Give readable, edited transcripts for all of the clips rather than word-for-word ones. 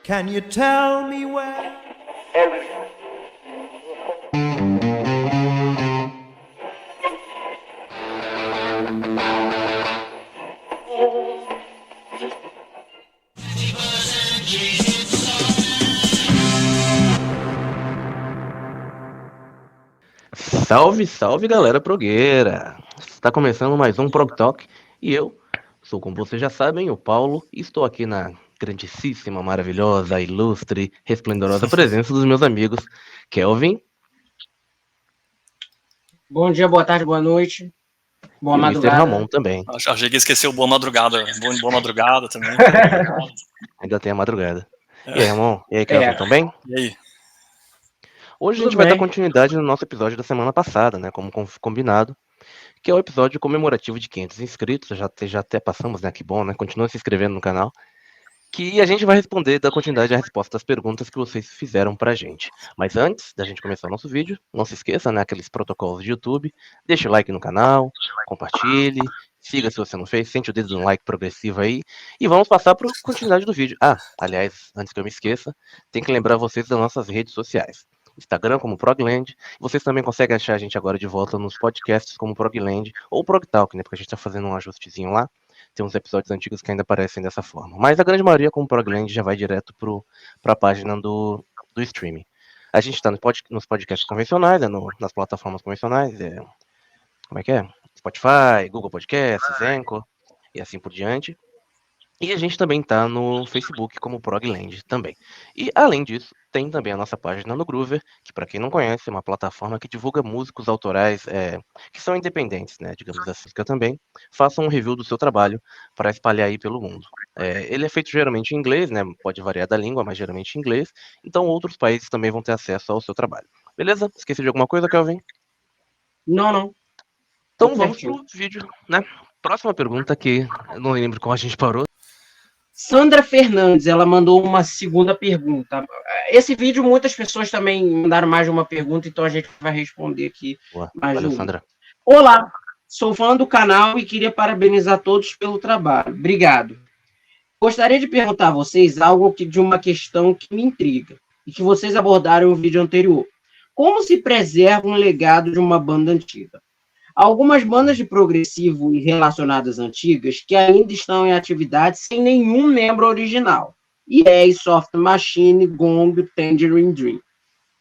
Can you tell me where? Salve, salve galera progueira! Está começando mais um Prog Talk e eu sou, como vocês já sabem, o Paulo e estou aqui na grandíssima, maravilhosa, ilustre, resplendorosa presença dos meus amigos Kelvin. Bom dia, boa tarde, boa noite, boa e madrugada. o Mr. Ramon também. Achei que esqueceu boa madrugada. Boa madrugada também. Ainda tem a madrugada. E aí, Ramon? E aí, Kelvin, tão bem? E aí? Hoje Tudo a gente vai bem. dar continuidade no nosso episódio da semana passada, né? Como combinado. Que é o episódio comemorativo de 500 inscritos. Já até passamos, né? Que bom, né? Continua se inscrevendo no canal. Que a gente vai responder, dar continuidade à resposta das perguntas que vocês fizeram pra gente. Mas antes da gente começar o nosso vídeo, não se esqueça, né? Aqueles protocolos de YouTube. Deixe o like no canal, compartilhe, siga se você não fez, sente o dedo no like progressivo aí. E vamos passar para a continuidade do vídeo. Ah, aliás, antes que eu me esqueça, tem que lembrar vocês das nossas redes sociais. Instagram como Progland. Vocês também conseguem achar a gente agora de volta nos podcasts como Progland ou Progtalk, né? Porque a gente tá fazendo um ajustezinho lá. Tem uns episódios antigos que ainda aparecem dessa forma. Mas a grande maioria, como Progland, já vai direto para a página do streaming. A gente está nos podcasts convencionais, né? Nas plataformas convencionais. Como é que é? Spotify, Google Podcasts, Anchor e assim por diante. E a gente também tá no Facebook como Progland também. E além disso, tem também a nossa página no Groover, que para quem não conhece, é uma plataforma que divulga músicos autorais que são independentes, né, digamos assim, que eu também façam um review do seu trabalho para espalhar aí pelo mundo. Ele é feito geralmente em inglês, né, pode variar da língua, mas geralmente em inglês, então outros países também vão ter acesso ao seu trabalho. Beleza? Esqueci de alguma coisa, Kelvin? Não. Então Tudo vamos certinho. pro vídeo, né? Próxima pergunta que eu não lembro como a gente parou. Sandra Fernandes, ela mandou uma segunda pergunta. Esse vídeo, muitas pessoas também mandaram mais de uma pergunta, então a gente vai responder aqui Boa. mais Valeu, uma. Sandra. Olá, sou fã do canal e queria parabenizar todos pelo trabalho. Obrigado. Gostaria de perguntar a vocês algo de uma questão que me intriga e que vocês abordaram no vídeo anterior. Como se preserva um legado de uma banda antiga? Algumas bandas de progressivo e relacionadas antigas que ainda estão em atividade sem nenhum membro original. EA, Soft Machine, Gong, Tangerine Dream.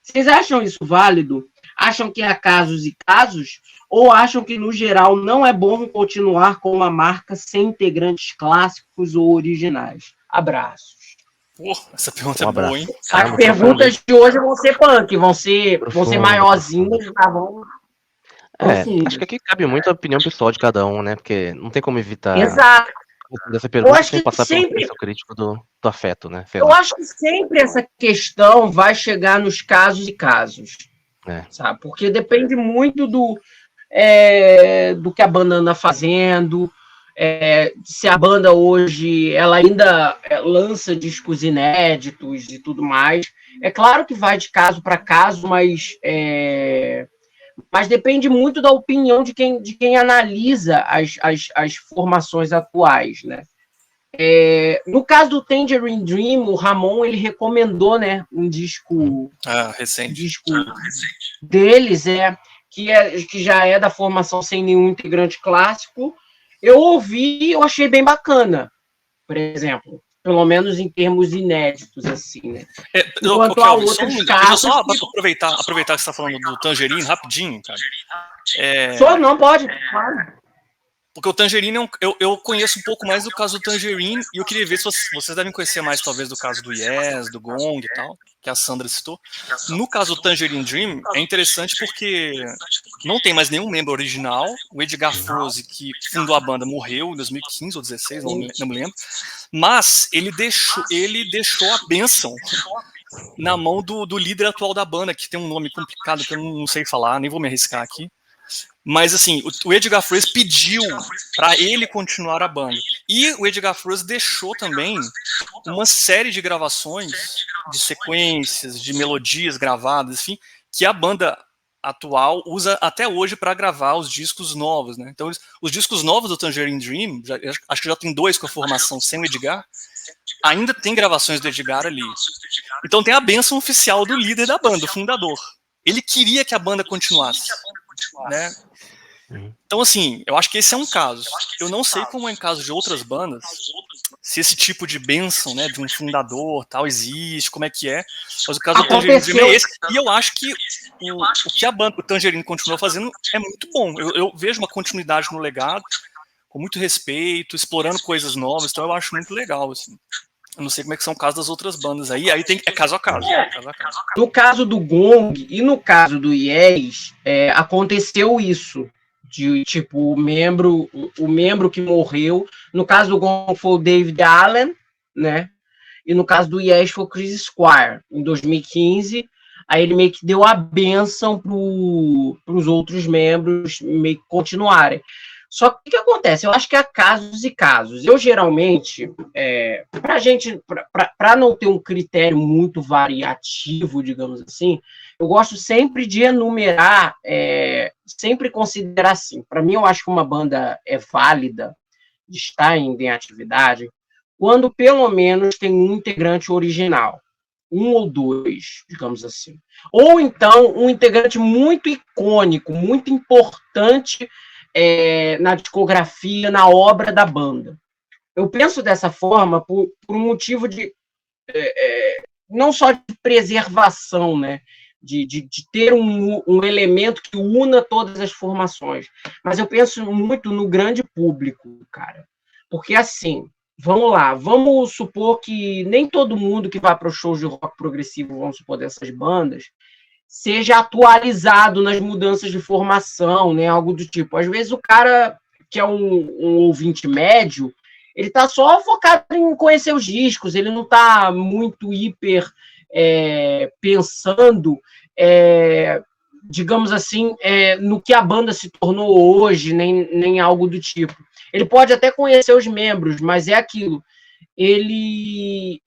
Vocês acham isso válido? Acham que há casos e casos? Ou acham que, no geral, não é bom continuar com uma marca sem integrantes clássicos ou originais? Abraços. Pô, essa pergunta Um é boa, abraço. hein? As perguntas de hoje vão ser punk, vão ser maiorzinhas, tá bom? Acho que aqui cabe muito a opinião pessoal de cada um, né? Porque não tem como evitar Exato. dessa pergunta acho sem que passar sempre- pelo senso crítico do afeto, né? Sei Eu lá. acho que sempre essa questão vai chegar nos casos e casos, sabe? Porque depende muito do que a banda anda fazendo, se a banda hoje ela ainda lança discos inéditos e tudo mais. É claro que vai de caso para caso, mas depende muito da opinião de quem analisa as formações atuais, né? No caso do Tangerine Dream, o Ramon ele recomendou, né, um disco recente. Deles, que já é da formação sem nenhum integrante clássico. Eu ouvi e eu achei bem bacana, por exemplo. Pelo menos em termos inéditos, assim, né? Enquanto há outros casos... Só aproveitar que você está falando do Tangerine rapidinho, cara. Só não pode, claro. Porque o Tangerine, eu conheço um pouco mais do caso do Tangerine, e eu queria ver se vocês devem conhecer mais, talvez, do caso do Yes, do Gong e tal, que a Sandra citou. No caso do Tangerine Dream, é interessante porque não tem mais nenhum membro original. O Edgar Froese, que fundou a banda, morreu em 2015 ou 2016, não me lembro. Mas ele deixou a bênção na mão do líder atual da banda, que tem um nome complicado que eu não sei falar, nem vou me arriscar aqui. Mas, assim, o Edgar Froese pediu para ele continuar a banda. E o Edgar Froese deixou também uma série de gravações, de sequências, de melodias gravadas, enfim, que a banda atual usa até hoje para gravar os discos novos, né? Então, os discos novos do Tangerine Dream, acho que já tem 2 com a formação sem o Edgar, ainda tem gravações do Edgar ali. Então tem a bênção oficial do líder da banda, do fundador. Ele queria que a banda continuasse, né? Então, assim, eu acho que esse é um caso. Eu não sei como é em caso de outras bandas, se esse tipo de bênção, né, de um fundador, tal, existe, como é que é. Mas o caso do Tangerine Dream é esse. E eu acho que o que a banda, o Tangerine continua fazendo é muito bom. Eu vejo uma continuidade no legado, com muito respeito, explorando coisas novas, então eu acho muito legal, assim. Eu não sei como é que são os casos das outras bandas aí é caso a caso. No caso do Gong e no caso do Yes, aconteceu isso. De tipo, o membro que morreu. No caso do Gong foi o David Allen, né? E no caso do Yes foi o Chris Squire, em 2015. Aí ele meio que deu a benção para os outros membros meio que continuarem. Só que o que acontece? Eu acho que há casos e casos. Eu geralmente, para não ter um critério muito variativo, digamos assim, eu gosto sempre de enumerar, sempre considerar assim. Para mim, eu acho que uma banda é válida de estar em atividade quando pelo menos tem um integrante original. Um ou dois, digamos assim. Ou então um integrante muito icônico, muito importante na discografia, na obra da banda. Eu penso dessa forma por um motivo de não só de preservação, né? De ter um elemento que una todas as formações. Mas eu penso muito no grande público, cara. Porque, assim, vamos lá, vamos supor que nem todo mundo que vai para os shows de rock progressivo, vamos supor, dessas bandas, seja atualizado nas mudanças de formação, né? Algo do tipo. Às vezes o cara que é um ouvinte médio, ele tá só focado em conhecer os discos, ele não tá muito hiper pensando, digamos assim, no que a banda se tornou hoje, nem algo do tipo. Ele pode até conhecer os membros, mas é aquilo. Ele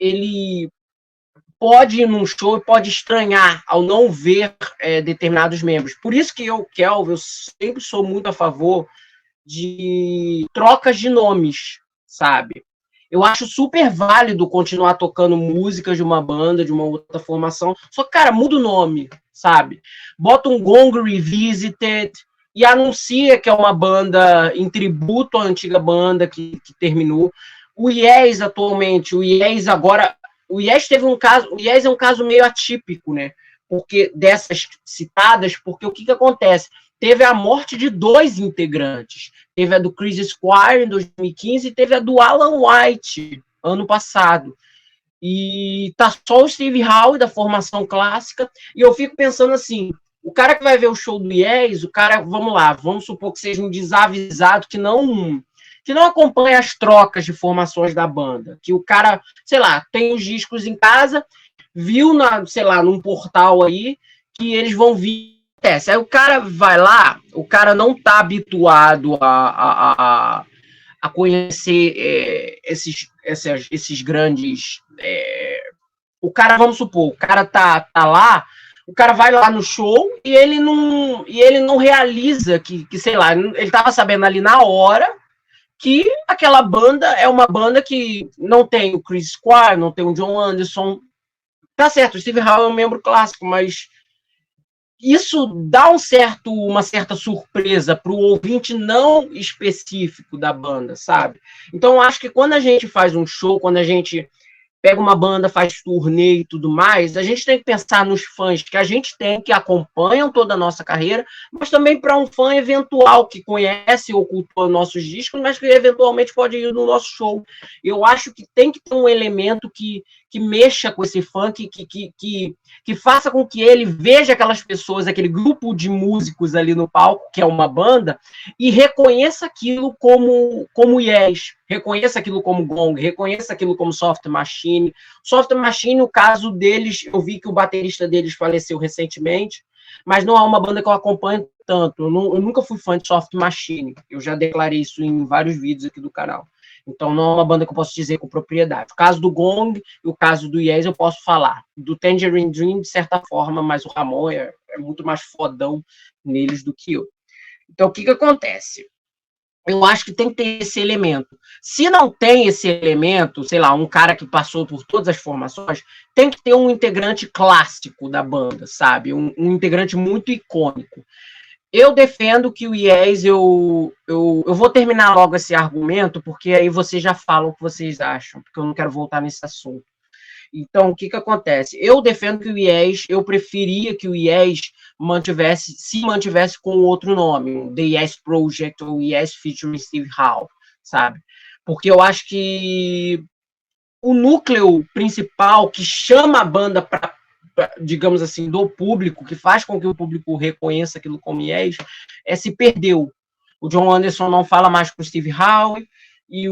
pode ir num show e pode estranhar ao não ver determinados membros. Por isso que eu sempre sou muito a favor de trocas de nomes, sabe? Eu acho super válido continuar tocando músicas de uma banda, de uma outra formação, só que, cara, muda o nome, sabe? Bota um Gong Revisited e anuncia que é uma banda em tributo à antiga banda que terminou. O Yes, atualmente, o Yes agora... O Yes teve um caso... O Yes é um caso meio atípico, né? Porque dessas citadas, porque o que acontece? Teve a morte de 2 integrantes. Teve a do Chris Squire em 2015 e teve a do Alan White ano passado. E tá só o Steve Howe da formação clássica. E eu fico pensando assim, o cara que vai ver o show do Yes, o cara, vamos supor que seja um desavisado que não acompanha as trocas de formações da banda. Que o cara, sei lá, tem os discos em casa, viu num portal aí que eles vão vir. Aí o cara vai lá, o cara não está habituado a conhecer esses grandes... o cara, vamos supor, o cara tá lá, o cara vai lá no show e ele não realiza que sei lá, ele estava sabendo ali na hora que aquela banda é uma banda que não tem o Chris Squire, não tem o John Anderson. Tá certo, o Steve Howe é um membro clássico, mas isso dá uma certa surpresa para o ouvinte não específico da banda, sabe? Então, eu acho que quando a gente faz um show, quando a gente pega uma banda, faz turnê e tudo mais, a gente tem que pensar nos fãs que a gente tem, que acompanham toda a nossa carreira, mas também para um fã eventual que conhece ou cultua nossos discos, mas que eventualmente pode ir no nosso show. Eu acho que tem que ter um elemento que mexa com esse fã, que faça com que ele veja aquelas pessoas, aquele grupo de músicos ali no palco, que é uma banda, e reconheça aquilo como Yes, reconheça aquilo como Gong, reconheça aquilo como Soft Machine. Soft Machine, o caso deles, eu vi que o baterista deles faleceu recentemente, mas não é uma banda que eu acompanho tanto. Eu nunca fui fã de Soft Machine, eu já declarei isso em vários vídeos aqui do canal. Então, não é uma banda que eu posso dizer com propriedade. O caso do Gong e o caso do Yes eu posso falar. Do Tangerine Dream, de certa forma, mas o Ramon é muito mais fodão neles do que eu. Então, o que acontece? eu acho que tem que ter esse elemento. Se não tem esse elemento, sei lá, um cara que passou por todas as formações, tem que ter um integrante clássico da banda, sabe? Um integrante muito icônico. Eu defendo que o Yes, eu vou terminar logo esse argumento, porque aí vocês já falam o que vocês acham, porque eu não quero voltar nesse assunto. Então, o que acontece? Eu defendo que o Yes, eu preferia que o Yes se mantivesse com outro nome, The Yes Project ou Yes featuring Steve Howe, sabe? Porque eu acho que o núcleo principal que chama a banda para, digamos assim, do público, que faz com que o público reconheça aquilo como Yes, se perdeu. O John Anderson não fala mais com o Steve Howe, e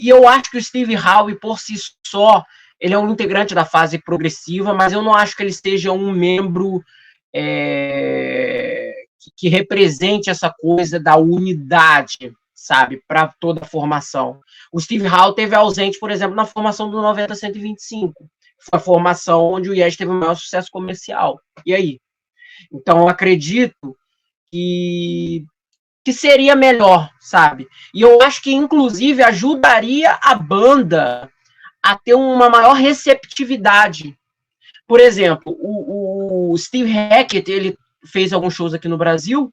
eu acho que o Steve Howe, por si só, ele é um integrante da fase progressiva, mas eu não acho que ele seja um membro que represente essa coisa da unidade, sabe, para toda a formação. O Steve Howe teve ausente, por exemplo, na formação do 90-125. Foi a formação onde o Yes teve o maior sucesso comercial. E aí? Então, eu acredito que seria melhor, sabe? E eu acho que, inclusive, ajudaria a banda a ter uma maior receptividade. Por exemplo, o Steve Hackett, ele fez alguns shows aqui no Brasil,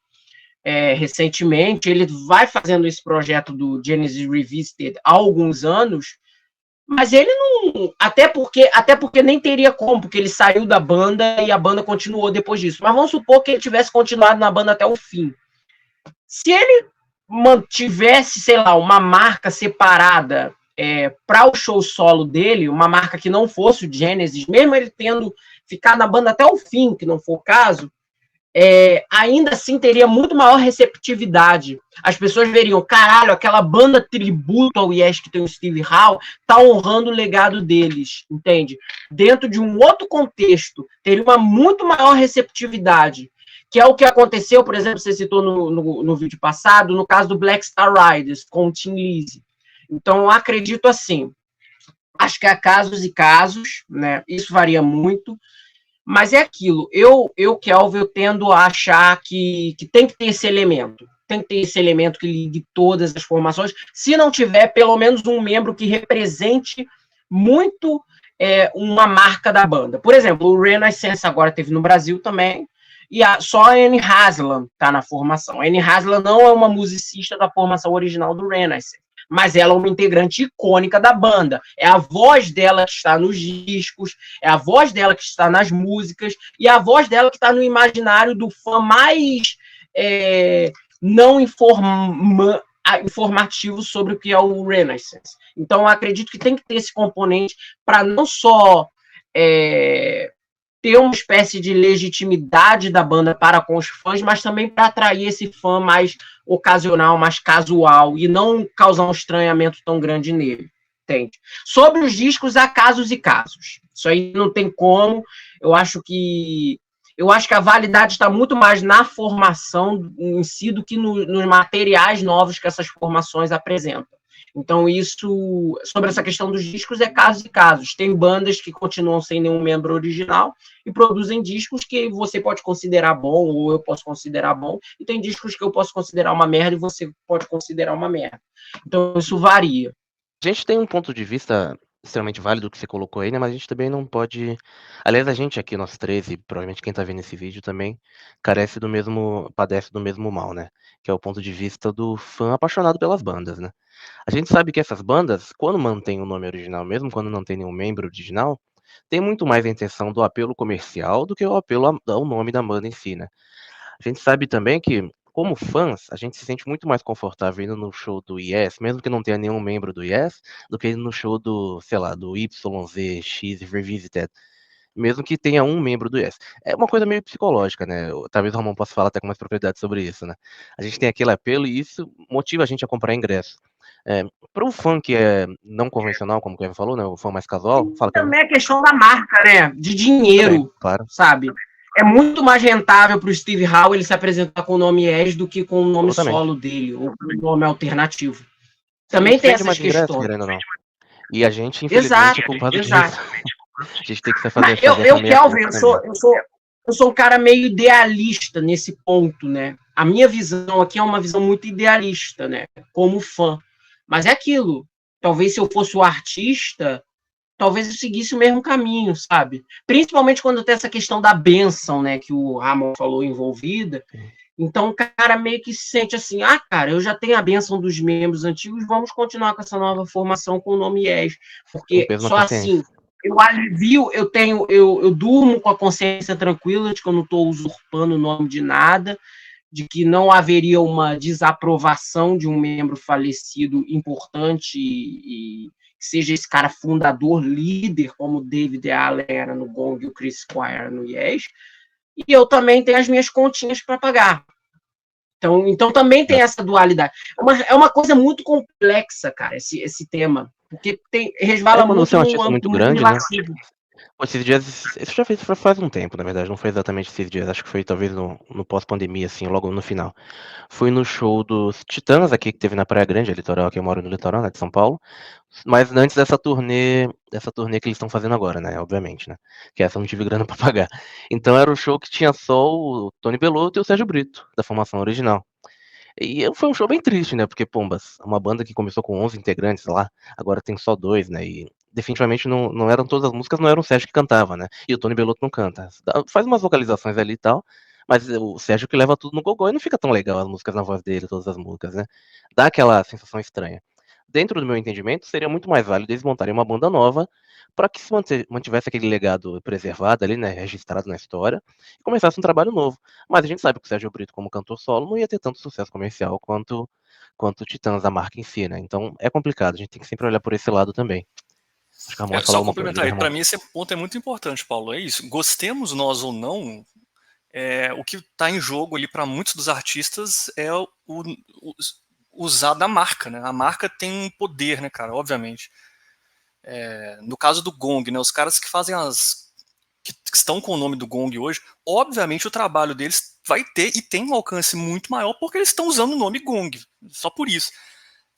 recentemente, ele vai fazendo esse projeto do Genesis Revisited há alguns anos, mas ele não... Até porque nem teria como, porque ele saiu da banda e a banda continuou depois disso. Mas vamos supor que ele tivesse continuado na banda até o fim. Se ele mantivesse, sei lá, uma marca separada para o show solo dele, uma marca que não fosse o Genesis, mesmo ele tendo ficado na banda até o fim, que não for o caso, ainda assim teria muito maior receptividade. As pessoas veriam, caralho, aquela banda tributo ao Yes que tem o Steve Howe tá honrando o legado deles, entende? Dentro de um outro contexto, teria uma muito maior receptividade. Que é o que aconteceu, por exemplo, você citou no vídeo passado, no caso do Black Star Riders, com o Tim Lizzy. Então, eu acredito assim, acho que há casos e casos, né? Isso varia muito, mas é aquilo, Kelvin, eu tendo a achar que tem que ter esse elemento, que ligue todas as formações, se não tiver pelo menos um membro que represente muito uma marca da banda. Por exemplo, o Renaissance agora teve no Brasil também, e só a Anne Haslam está na formação. A Anne Haslam não é uma musicista da formação original do Renaissance, mas ela é uma integrante icônica da banda. É a voz dela que está nos discos, é a voz dela que está nas músicas, e é a voz dela que está no imaginário do fã mais não informativo sobre o que é o Renaissance. Então, eu acredito que tem que ter esse componente para não só ter uma espécie de legitimidade da banda para com os fãs, mas também para atrair esse fã mais ocasional, mais casual, e não causar um estranhamento tão grande nele, entende? Sobre os discos, há casos e casos. Isso aí não tem como. Eu acho que a validade está muito mais na formação em si do que nos materiais novos que essas formações apresentam. Então, isso, sobre essa questão dos discos, é casos e casos. Tem bandas que continuam sem nenhum membro original e produzem discos que você pode considerar bom, ou eu posso considerar bom, e tem discos que eu posso considerar uma merda e você pode considerar uma merda. Então, isso varia. A gente tem um ponto de vista extremamente válido que você colocou aí, né? Mas a gente também não pode... Aliás, a gente aqui, nós três, e provavelmente quem tá vendo esse vídeo também, padece do mesmo mal, né? Que é o ponto de vista do fã apaixonado pelas bandas, né? A gente sabe que essas bandas, quando mantém o nome original, mesmo quando não tem nenhum membro original, tem muito mais a intenção do apelo comercial do que o apelo ao nome da banda em si, né? A gente sabe também que, como fãs, a gente se sente muito mais confortável indo no show do Yes, mesmo que não tenha nenhum membro do Yes, do que indo no show do, sei lá, do YZX Revisited, mesmo que tenha um membro do Yes. É uma coisa meio psicológica, né? Talvez o Ramon possa falar até com mais propriedade sobre isso, né? A gente tem aquele apelo e isso motiva a gente a comprar ingresso. Para o fã que é não convencional, como o Kevin falou, né? O fã mais casual, fala que também é questão da marca, né? De dinheiro, também, claro. Sabe? É muito mais rentável para o Steve Howe ele se apresentar com o nome Yes do que com o nome solo dele, ou com o nome alternativo. Também tem essas questões. E a gente, infelizmente, é culpado disso. A gente tem que fazer Kelvin, eu sou um cara meio idealista nesse ponto, né? A minha visão aqui é uma visão muito idealista, né? Como fã. Mas é aquilo. Talvez se eu fosse o artista, talvez eu seguisse o mesmo caminho, sabe? Principalmente quando tem essa questão da bênção, né? Que o Ramon falou envolvida. Então o cara meio que se sente assim, cara, eu já tenho a bênção dos membros antigos, vamos continuar com essa nova formação com o nome IES. Um Porque peso na só consciência. assim eu alivio, eu durmo com a consciência tranquila de que eu não estou usurpando o nome de nada, de que não haveria uma desaprovação de um membro falecido importante e que seja esse cara fundador, líder, como o David Allen era no Gong e o Chris Squire no Yes. E eu também tenho as minhas continhas para pagar. Então também tem essa dualidade. É uma coisa muito complexa, cara, esse tema. Porque resvala Quando muito você é um artista muito no grande, né? relativo. Pô, esses dias, isso já faz um tempo, na verdade, não foi exatamente esses dias, acho que foi talvez no pós-pandemia, assim, logo no final. Fui no show dos Titãs aqui, que teve na Praia Grande, litoral, que eu moro no litoral, né, de São Paulo, mas antes dessa turnê que eles estão fazendo agora, né, obviamente, né, que essa eu não tive grana pra pagar. Então era o show que tinha só o Tony Bellotto e o Sérgio Brito, da formação original. E foi um show bem triste, né? Porque, pombas, uma banda que começou com 11 integrantes lá, agora tem só 2, né? E definitivamente não eram todas as músicas, não era o Sérgio que cantava, né? E o Tony Bellotto não canta. Faz umas vocalizações ali e tal, mas o Sérgio que leva tudo no gogó e não fica tão legal as músicas na voz dele, todas as músicas, né? Dá aquela sensação estranha. Dentro do meu entendimento, seria muito mais válido eles montarem uma banda nova para que se mantivesse aquele legado preservado ali, né? Registrado na história, e começasse um trabalho novo. Mas a gente sabe que o Sérgio Brito, como cantor solo, não ia ter tanto sucesso comercial quanto o Titãs, a marca em si, né? Então é complicado, a gente tem que sempre olhar por esse lado também. Acho que a Ramon vai falar Só alguma coisa. complementar aí, Ramon. para mim esse ponto é muito importante, Paulo. É isso. Gostemos nós ou não, o que está em jogo ali para muitos dos artistas é usar da marca, né? A marca tem um poder, né, cara? Obviamente. No caso do Gong, né? Os caras que fazem que estão com o nome do Gong hoje, obviamente o trabalho deles vai ter e tem um alcance muito maior porque eles estão usando o nome Gong. Só por isso.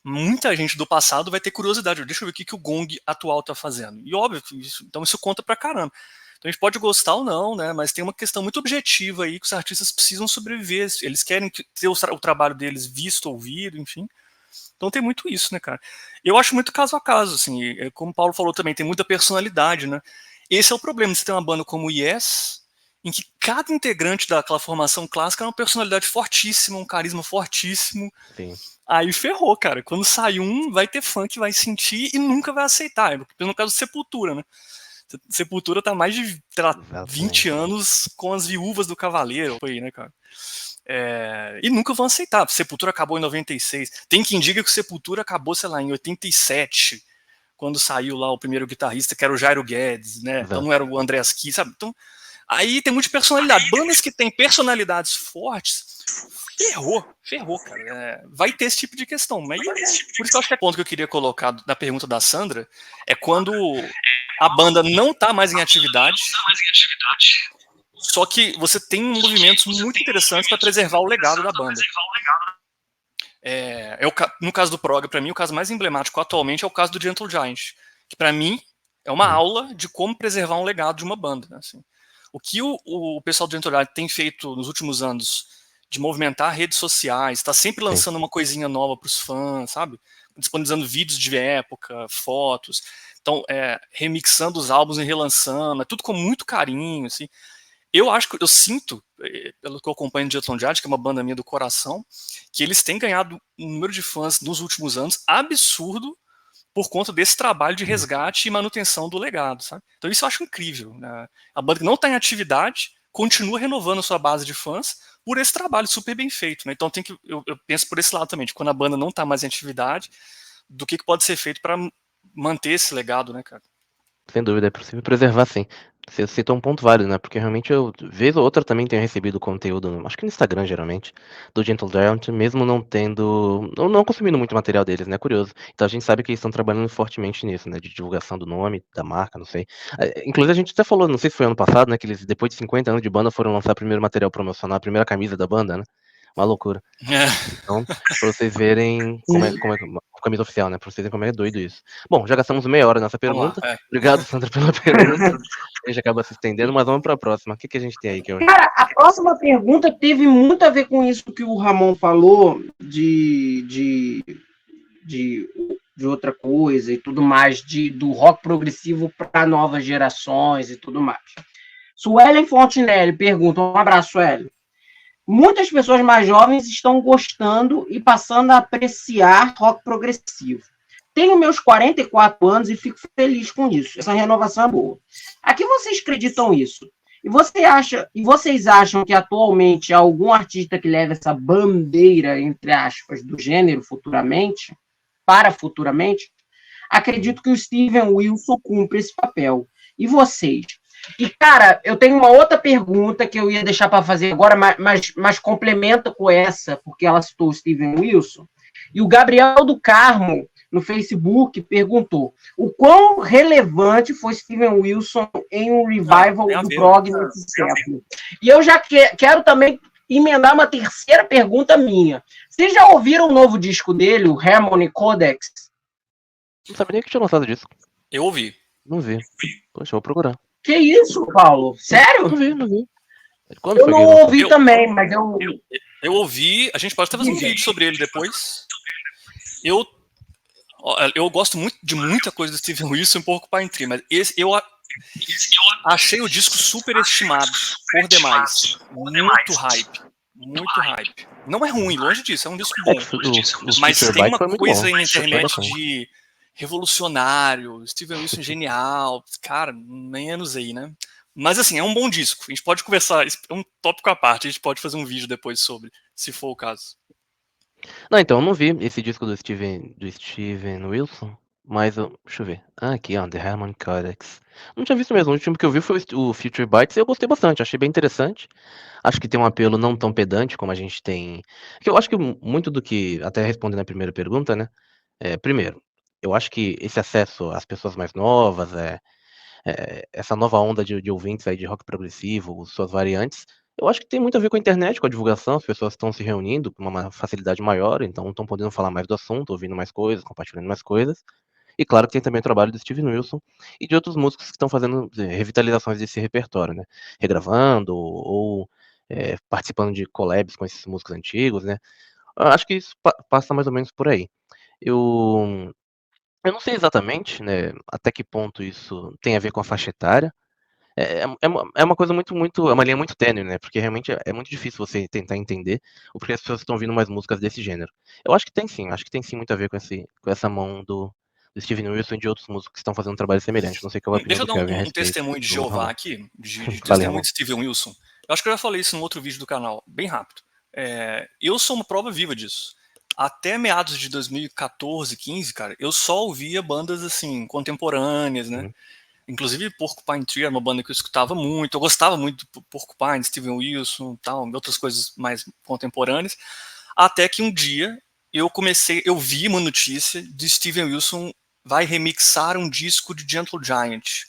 Muita gente do passado vai ter curiosidade. Deixa eu ver o que o Gong atual está fazendo. E óbvio, então isso conta pra caramba. Então a gente pode gostar ou não, né? Mas tem uma questão muito objetiva aí que os artistas precisam sobreviver. Eles querem ter o trabalho deles visto, ouvido, enfim. Então tem muito isso, né, cara? Eu acho muito caso a caso, assim. Como o Paulo falou também, tem muita personalidade, né? Esse é o problema. Você tem uma banda como o Yes, em que cada integrante daquela formação clássica é uma personalidade fortíssima, um carisma fortíssimo. Sim. Aí ferrou, cara. Quando sai um, vai ter fã que vai sentir e nunca vai aceitar. No caso do Sepultura, né? Sepultura tá mais de 20 anos com as viúvas do Cavaleiro, foi, né, cara? E nunca vão aceitar. Sepultura acabou em 96. Tem quem diga que o Sepultura acabou, sei lá, em 87, quando saiu lá o primeiro guitarrista, que era o Jairo Guedes, né? Então não era o Andreas Ki, sabe? Então, aí tem muita personalidade. Bandas que têm personalidades fortes, ferrou, cara. Vai ter esse tipo de questão. Mas por isso que eu acho que é o ponto que eu queria colocar na pergunta da Sandra é quando a banda não está mais em atividade, só que você tem movimentos muito interessantes para preservar o legado da banda. No caso do prog, para mim, o caso mais emblemático atualmente é o caso do Gentle Giant, que para mim é uma aula de como preservar um legado de uma banda. Assim. O que o pessoal do Gentle Giant tem feito nos últimos anos de movimentar redes sociais, está sempre lançando uma coisinha nova para os fãs, sabe? Disponibilizando vídeos de época, fotos, então remixando os álbuns e relançando, é tudo com muito carinho, assim. Eu sinto, pelo que eu acompanho de Gentle Giant, que é uma banda minha do coração, que eles têm ganhado um número de fãs nos últimos anos absurdo por conta desse trabalho de resgate e manutenção do legado, sabe? Então isso eu acho incrível, né? A banda que não está em atividade continua renovando a sua base de fãs por esse trabalho super bem feito, né? Então eu penso por esse lado também, de quando a banda não está mais em atividade, do que pode ser feito para manter esse legado, né, cara? Sem dúvida, é possível preservar, sim. Você citou um ponto válido, né? Porque realmente eu, vez ou outra, também tenho recebido conteúdo, acho que no Instagram, geralmente, do Gentle Giant, mesmo não tendo, não consumindo muito material deles, né? Curioso. Então a gente sabe que eles estão trabalhando fortemente nisso, né? De divulgação do nome, da marca, não sei. Inclusive a gente até falou, não sei se foi ano passado, né? Que eles, depois de 50 anos de banda, foram lançar o primeiro material promocional, a primeira camisa da banda, né? Uma loucura. Então, pra vocês verem como é a camisa oficial, né? Pra vocês verem como é doido isso. Bom, já gastamos meia hora nessa Vamos lá, pergunta. Obrigado, Sandra, pela pergunta. A gente acaba se estendendo, mas vamos pra próxima. O que a gente tem aí, Kelvin? Cara, a próxima pergunta teve muito a ver com isso que o Ramon falou de outra coisa e tudo mais, do rock progressivo para novas gerações e tudo mais. Suelen Fontinelli pergunta, um abraço, Suelen. Muitas pessoas mais jovens estão gostando e passando a apreciar rock progressivo. Tenho meus 44 anos e fico feliz com isso. Essa renovação é boa. A que vocês acreditam isso? E vocês acham que atualmente há algum artista que leve essa bandeira, entre aspas, do gênero futuramente? Acredito que o Steven Wilson cumpre esse papel. E vocês? E, cara, eu tenho uma outra pergunta que eu ia deixar para fazer agora, mas complementa com essa, porque ela citou o Steven Wilson. E o Gabriel do Carmo, no Facebook, perguntou o quão relevante foi Steven Wilson em um revival do prog nesse século. E eu já quero também emendar uma terceira pergunta minha. Vocês já ouviram o novo disco dele, o Harmony Codex? Não sabia nem que tinha lançado disco. Eu ouvi. Não vi. Poxa, vou procurar. Que isso, Paulo? Sério? Não vi. Quando eu foi não que ouvi também, mas eu ouvi. A gente pode até fazer um vídeo sobre ele depois. Eu gosto muito de muita coisa do Steven Wilson e um pouco Porcupine Tree, mas eu achei o disco super estimado, por demais. Muito hype. Não é ruim, longe disso, é um disco bom. Mas tem uma coisa aí na internet de revolucionário, Steven Wilson genial, cara, menos aí, né? Mas assim, é um bom disco. A gente pode conversar, é um tópico à parte, a gente pode fazer um vídeo depois sobre, se for o caso. Não, então, eu não vi esse disco do Steven Wilson, mas deixa eu ver. Aqui, ó, The Harmony Codex. Não tinha visto mesmo, o último que eu vi foi o Future Bites e eu gostei bastante, achei bem interessante. Acho que tem um apelo não tão pedante como a gente tem. Que eu acho que muito do que, até respondendo a primeira pergunta, né? Primeiro, eu acho que esse acesso às pessoas mais novas, essa nova onda de ouvintes aí de rock progressivo, suas variantes, eu acho que tem muito a ver com a internet, com a divulgação, as pessoas estão se reunindo com uma facilidade maior, então estão podendo falar mais do assunto, ouvindo mais coisas, compartilhando mais coisas. E claro que tem também o trabalho do Steven Wilson e de outros músicos que estão fazendo revitalizações desse repertório, né? Regravando ou participando de collabs com esses músicos antigos, né? Eu acho que isso passa mais ou menos por aí. Eu não sei exatamente, né, até que ponto isso tem a ver com a faixa etária. É uma coisa muito, é uma linha muito tênue, né? Porque realmente é muito difícil você tentar entender o porquê as pessoas estão ouvindo mais músicas desse gênero. Eu acho que tem sim muito a ver com essa mão do Steven Wilson e de outros músicos que estão fazendo um trabalho semelhante. Não sei qual é a opinião Deixa eu do dar Kevin a um respeito testemunho de do Jeová Ramon. aqui, de Falei, testemunho Ramon. de Steven Wilson. Eu acho que eu já falei isso num outro vídeo do canal, bem rápido. Eu sou uma prova viva disso. Até meados de 2014, 15, cara, eu só ouvia bandas assim, contemporâneas, né? Inclusive Porcupine Tree era uma banda que eu escutava muito, eu gostava muito do Porcupine, Steven Wilson, tal, outras coisas mais contemporâneas. Até que um dia eu vi uma notícia de Steven Wilson vai remixar um disco de Gentle Giant.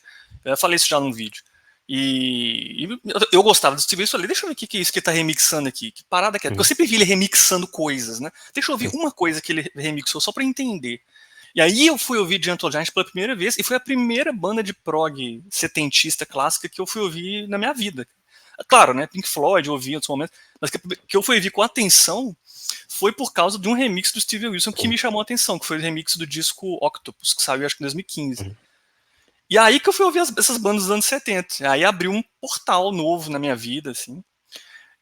Eu falei isso já num vídeo. E eu gostava do Steven Wilson, falei, deixa eu ver o que é isso que ele tá remixando aqui, que parada que é. Porque eu sempre vi ele remixando coisas, né? Deixa eu ouvir uma coisa que ele remixou, só pra entender. E aí eu fui ouvir Gentle Giant pela primeira vez, e foi a primeira banda de prog setentista clássica que eu fui ouvir na minha vida. Claro, né, Pink Floyd eu ouvi em outros momentos, mas que eu fui ouvir com atenção foi por causa de um remix do Steven Wilson que me chamou a atenção, que foi o remix do disco Octopus, que saiu acho que em 2015. E aí que eu fui ouvir essas bandas dos anos 70. Aí abriu um portal novo na minha vida, assim.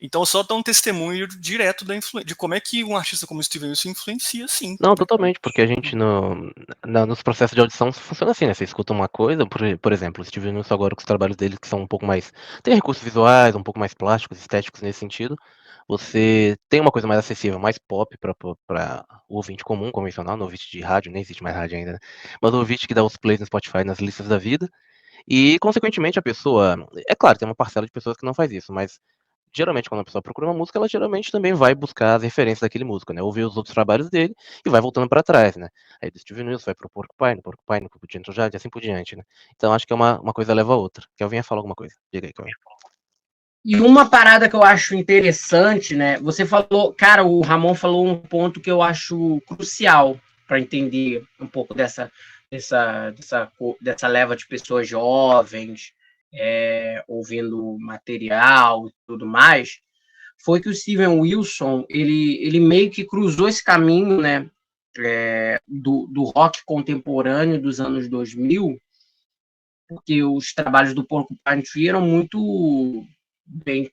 Então só dá um testemunho direto de como é que um artista como o Steven Wilson influencia, sim. Não, totalmente, porque a gente nos processos de audição funciona assim, né? Você escuta uma coisa, por exemplo, o Steven Wilson agora com os trabalhos dele que são um pouco mais. Tem recursos visuais, um pouco mais plásticos, estéticos nesse sentido. Você tem uma coisa mais acessível, mais pop para o ouvinte comum, convencional, no ouvinte de rádio, nem existe mais rádio ainda, né? Mas o ouvinte que dá os plays no Spotify, nas listas da vida. E, consequentemente, a pessoa. É claro, tem uma parcela de pessoas que não faz isso, mas geralmente quando a pessoa procura uma música, ela geralmente também vai buscar as referências daquele músico, né? Ouvir os outros trabalhos dele e vai voltando para trás, né? Aí do Steven Wilson vai pro Porcupine, pro Gentle Giant e assim por diante, né? Então acho que uma coisa leva a outra. Kelvin ia falar alguma coisa. Diga aí, Kelvin. E uma parada que eu acho interessante, né? Você falou, cara, o Ramon falou um ponto que eu acho crucial para entender um pouco dessa leva de pessoas jovens, ouvindo material e tudo mais, foi que o Steven Wilson, ele meio que cruzou esse caminho, né? Do rock contemporâneo dos anos 2000, porque os trabalhos do Porcupine Tree eram muito bem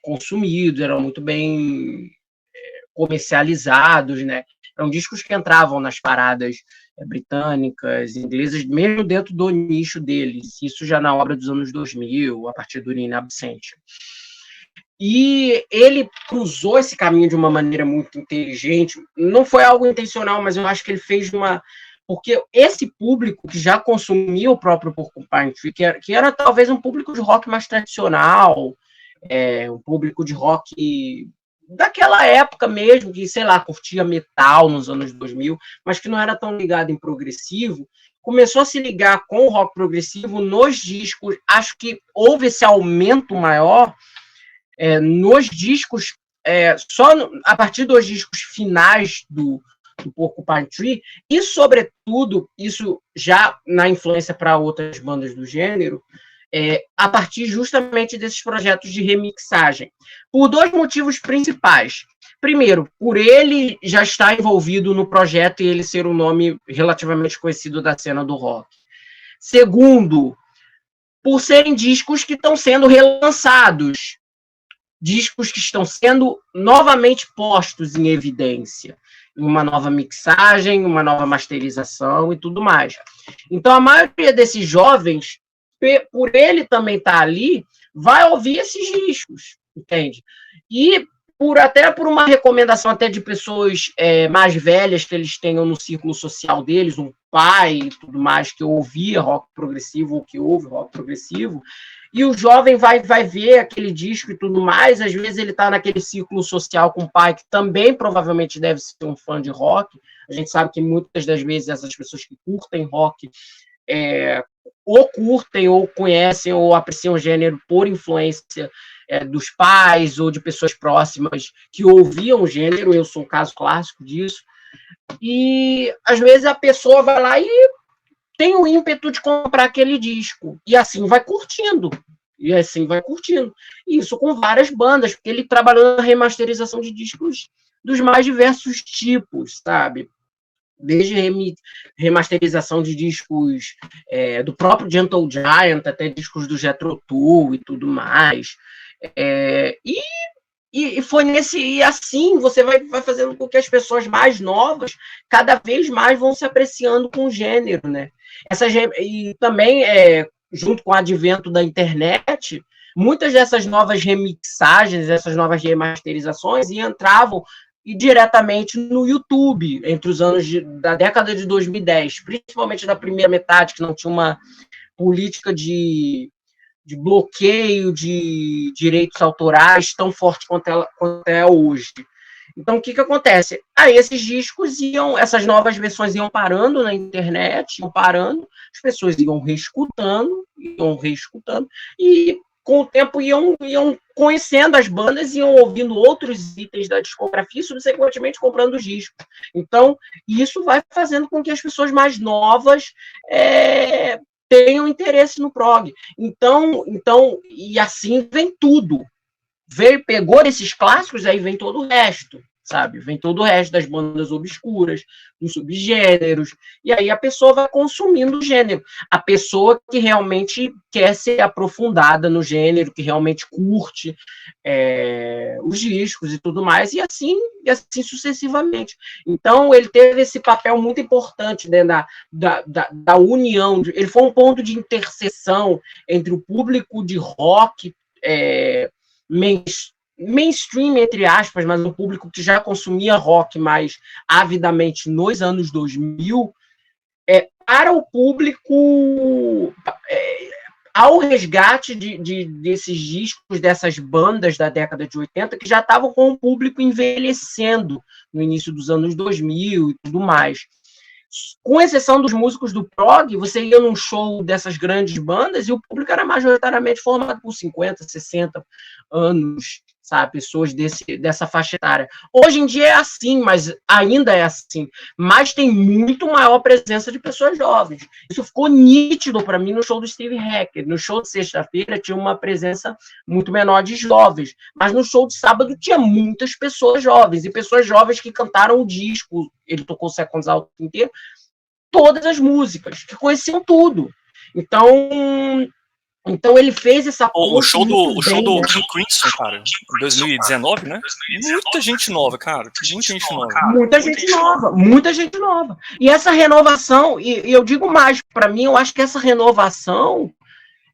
consumidos, eram muito bem comercializados, né? Eram discos que entravam nas paradas britânicas, inglesas, mesmo dentro do nicho deles, isso já na obra dos anos 2000, a partir do In Absentia. E ele cruzou esse caminho de uma maneira muito inteligente, não foi algo intencional, mas eu acho que ele fez porque esse público que já consumia o próprio Porcupine Tree, que era talvez um público de rock mais tradicional, um público de rock daquela época mesmo, que, sei lá, curtia metal nos anos 2000, mas que não era tão ligado em progressivo, começou a se ligar com o rock progressivo nos discos. Acho que houve esse aumento maior nos discos, só a partir dos discos finais do Porcupine Tree, e, sobretudo, isso já na influência para outras bandas do gênero, a partir justamente desses projetos de remixagem. Por dois motivos principais. Primeiro, por ele já estar envolvido no projeto e ele ser um nome relativamente conhecido da cena do rock. Segundo, por serem discos que estão sendo relançados, discos que estão sendo novamente postos em evidência, uma nova mixagem, uma nova masterização e tudo mais. Então, a maioria desses jovens, por ele também estar ali, vai ouvir esses discos, entende? E até por uma recomendação até de pessoas mais velhas que eles tenham no círculo social deles, um pai e tudo mais, que ouvia rock progressivo ou que ouve rock progressivo, e o jovem vai ver aquele disco e tudo mais, às vezes ele está naquele círculo social com o pai, que também provavelmente deve ser um fã de rock. A gente sabe que muitas das vezes essas pessoas que curtem rock ou curtem, ou conhecem, ou apreciam o gênero por influência dos pais ou de pessoas próximas que ouviam o gênero. Eu sou um caso clássico disso. E às vezes a pessoa vai lá e tem o ímpeto de comprar aquele disco, e assim vai curtindo, e isso com várias bandas, porque ele trabalhou na remasterização de discos dos mais diversos tipos, sabe? Desde remasterização de discos do próprio Gentle Giant, até discos do Jethro Tull e tudo mais. E foi e assim você vai fazendo com que as pessoas mais novas cada vez mais vão se apreciando com o gênero, né? E também, junto com o advento da internet, muitas dessas novas remixagens, essas novas remasterizações entravam diretamente no YouTube, entre os anos da década de 2010, principalmente da primeira metade, que não tinha uma política de bloqueio de direitos autorais tão forte quanto é hoje. Então, o que acontece? Esses discos essas novas versões iam parando na internet, as pessoas iam reescutando, e com o tempo iam conhecendo as bandas, iam ouvindo outros itens da discografia e, subsequentemente, comprando os discos. Então, isso vai fazendo com que as pessoas mais novas tenham interesse no prog. Então, e assim vem tudo. Pegou desses clássicos, aí vem todo o resto, sabe? Vem todo o resto das bandas obscuras, dos subgêneros, e aí a pessoa vai consumindo o gênero. A pessoa que realmente quer ser aprofundada no gênero, que realmente curte os discos e tudo mais, e assim sucessivamente. Então, ele teve esse papel muito importante dentro da união. Ele foi um ponto de interseção entre o público de rock mainstream, entre aspas, mas um público que já consumia rock mais avidamente nos anos 2000, para o público, ao resgate desses discos, dessas bandas da década de 80, que já estavam com o público envelhecendo no início dos anos 2000 e tudo mais. Com exceção dos músicos do prog, você ia num show dessas grandes bandas e o público era majoritariamente formado por 50, 60 anos, sabe? Pessoas dessa faixa etária. Hoje em dia é assim, mas ainda é assim. Mas tem muito maior presença de pessoas jovens. Isso ficou nítido para mim no show do Steve Hackett. No show de sexta-feira tinha uma presença muito menor de jovens, mas no show de sábado tinha muitas pessoas jovens, e pessoas jovens que cantaram o disco. Ele tocou o Seconds Out inteiro, todas as músicas, que conheciam tudo. Então ele fez essa O show do né? King Crimson, cara, em 2019, né? Muita gente nova, cara. Muita gente nova. Muita gente nova. E essa renovação, e eu digo mais, para mim, eu acho que essa renovação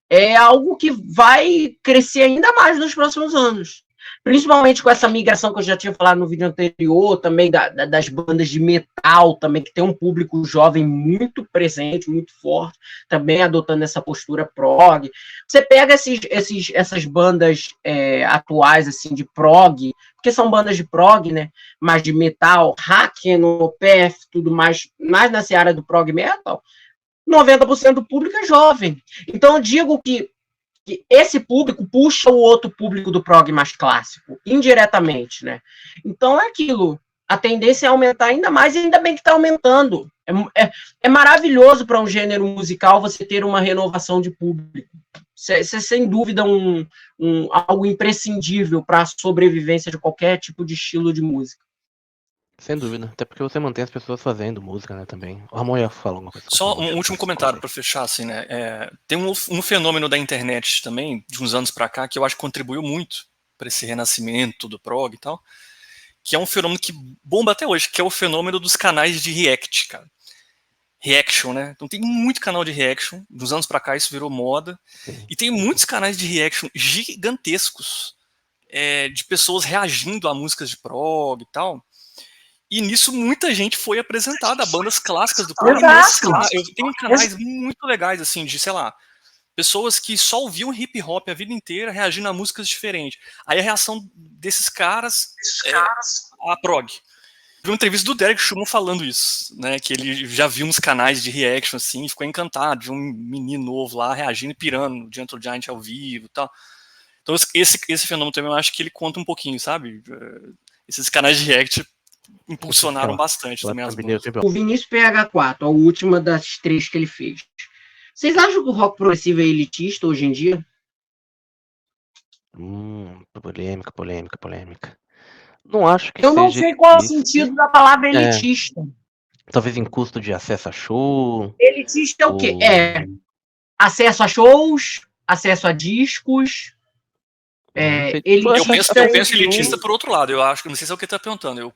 é algo que vai crescer ainda mais nos próximos anos. Principalmente com essa migração que eu já tinha falado no vídeo anterior, também das bandas de metal, também, que tem um público jovem muito presente, muito forte, também adotando essa postura prog. Você pega essas bandas atuais, assim, de prog, porque são bandas de prog, né? Mas de metal, Haken, Opeth, tudo mais na seara do prog metal, 90% do público é jovem. Então eu digo que esse público puxa o outro público do prog mais clássico, indiretamente, né? Então é aquilo. A tendência é aumentar ainda mais, e ainda bem que está aumentando. É maravilhoso para um gênero musical você ter uma renovação de público. Isso é sem dúvida algo imprescindível para a sobrevivência de qualquer tipo de estilo de música. Sem dúvida, até porque você mantém as pessoas fazendo música, né, também. O Ramon ia falar alguma coisa. Só um último comentário para fechar, assim, né? Tem um fenômeno da internet também, de uns anos para cá, que eu acho que contribuiu muito para esse renascimento do prog e tal, que é um fenômeno que bomba até hoje, que é o fenômeno dos canais de react, cara. Reaction, né? Então tem muito canal de reaction, de uns anos para cá isso virou moda, e tem muitos canais de reaction gigantescos, de pessoas reagindo a músicas de prog e tal. E nisso muita gente foi apresentada a bandas clássicas do prog. Eu tenho canais muito legais, assim, de, sei lá, pessoas que só ouviam hip hop a vida inteira reagindo a músicas diferentes. Aí a reação desses caras é a prog. Vi uma entrevista do Derek Schumann falando isso, né? Que ele já viu uns canais de reaction, assim, e ficou encantado. Viu um menino novo lá reagindo e pirando no Gentle Giant ao vivo e tal. Então esse fenômeno também eu acho que ele conta um pouquinho, sabe? Esses canais de react impulsionaram bastante também as bandas. O Vinícius PH4, a última das 3 que ele fez. Vocês acham que o rock progressivo é elitista hoje em dia? Polêmica. Não acho que eu não sei qual é o sentido da palavra elitista. Talvez em custo de acesso a show. Elitista é o quê? Acesso a shows, acesso a discos. Eu penso elitista por outro lado. Eu acho que não sei se é o que você está perguntando.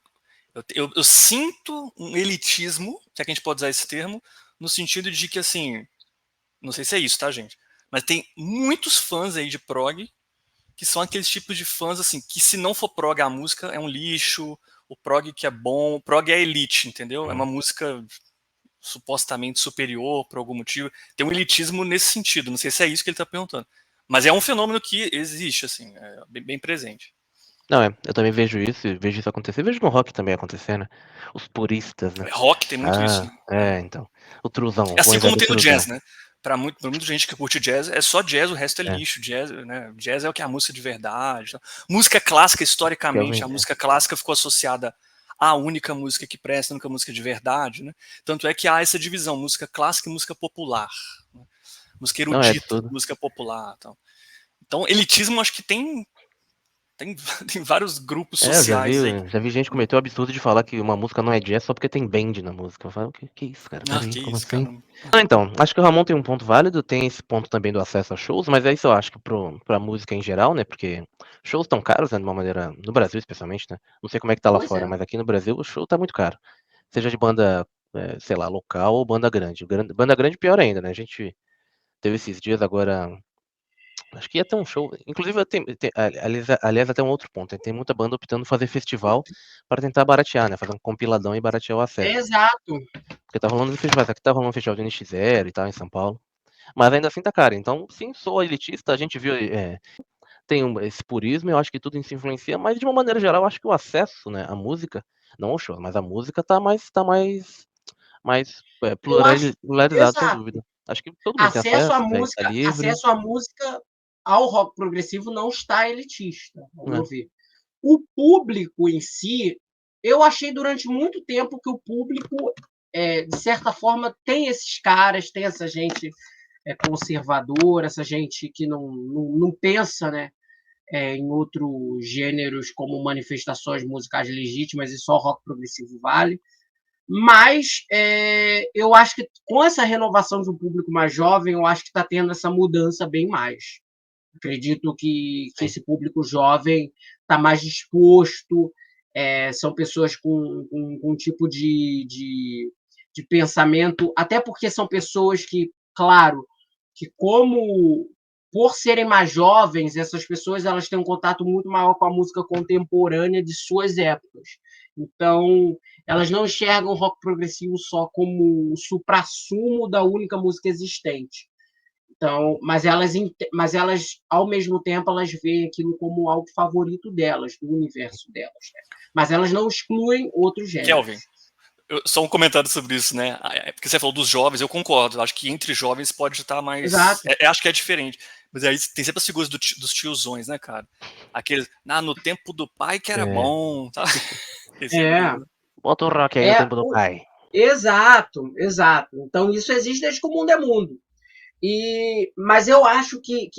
Eu sinto um elitismo, se é que a gente pode usar esse termo, no sentido de que, assim, não sei se é isso, tá, gente? Mas tem muitos fãs aí de prog que são aqueles tipos de fãs, assim, que se não for prog a música é um lixo, o prog que é bom, o prog é elite, entendeu? É uma música supostamente superior por algum motivo. Tem um elitismo nesse sentido, não sei se é isso que ele está perguntando. Mas é um fenômeno que existe, assim, bem presente. Não, eu também vejo isso acontecer. Vejo no rock também acontecer, né? Os puristas, né? Rock tem muito isso, né? Então. O truzão. Assim como tem no jazz, né? Pra muita gente que curte jazz, é só jazz, o resto é lixo. Jazz, né? Jazz é o que é a música de verdade. Tá? Música clássica, historicamente, a música clássica ficou associada à única música que presta, a única música de verdade, né? Tanto é que há essa divisão, música clássica e música popular. Né? Música erudita, música popular. Tal. Então, elitismo, acho que tem vários grupos sociais aí. Já vi gente cometer o absurdo de falar que uma música não é jazz só porque tem band na música. Eu falo, que isso, cara? Como assim? Então, acho que o Ramon tem um ponto válido, tem esse ponto também do acesso a shows, mas é isso eu acho que pra música em geral, né? Porque shows estão caros, né? De uma maneira. No Brasil, especialmente, né? Não sei como é que tá lá fora, mas aqui no Brasil o show tá muito caro. Seja de banda, sei lá, local ou banda grande. Banda grande, pior ainda, né? A gente teve esses dias agora. Acho que ia ter um show. Inclusive, aliás, até um outro ponto. Tem muita banda optando fazer festival para tentar baratear, né? Fazer um compiladão e baratear o acesso. Exato. Porque tá rolando festivais. Aqui tá rolando um festival de NX0 e tal, em São Paulo. Mas ainda assim tá caro. Então, sim, sou elitista. A gente viu. Tem esse purismo, eu acho que tudo isso influencia. Mas, de uma maneira geral, eu acho que o acesso, né? A música, não o show, mas a música tá mais mais Eu acho, pluralizado, sem exato. dúvida. Acho que todo mundo tem acesso, tá livre. Acesso à música ao rock progressivo não está elitista, ao meu É. ver. O público em si, eu achei durante muito tempo que o público, de certa forma, tem esses caras, tem essa gente conservadora, essa gente que não pensa, né, em outros gêneros como manifestações musicais legítimas e só rock progressivo vale. Mas eu acho que com essa renovação de um público mais jovem, eu acho que está tendo essa mudança bem mais. Acredito que esse público jovem está mais disposto, são pessoas com um tipo de pensamento, até porque são pessoas que, claro, que como por serem mais jovens, essas pessoas elas têm um contato muito maior com a música contemporânea de suas épocas. Então, elas não enxergam o rock progressivo só como o suprassumo da única música existente. Então, mas elas, ao mesmo tempo, elas veem aquilo como algo favorito delas, do universo delas. Né? Mas elas não excluem outros gêneros. Kelvin, só um comentário sobre isso, né? Porque você falou dos jovens, eu concordo. Acho que entre jovens pode estar mais. Exato. Acho que é diferente. Mas aí tem sempre as figuras dos tiozões, né, cara? Aqueles. No tempo do pai que era bom, tá? Bota o rock aí no tempo do pai. Exato. Então, isso existe desde que o mundo é mundo. Mas eu acho que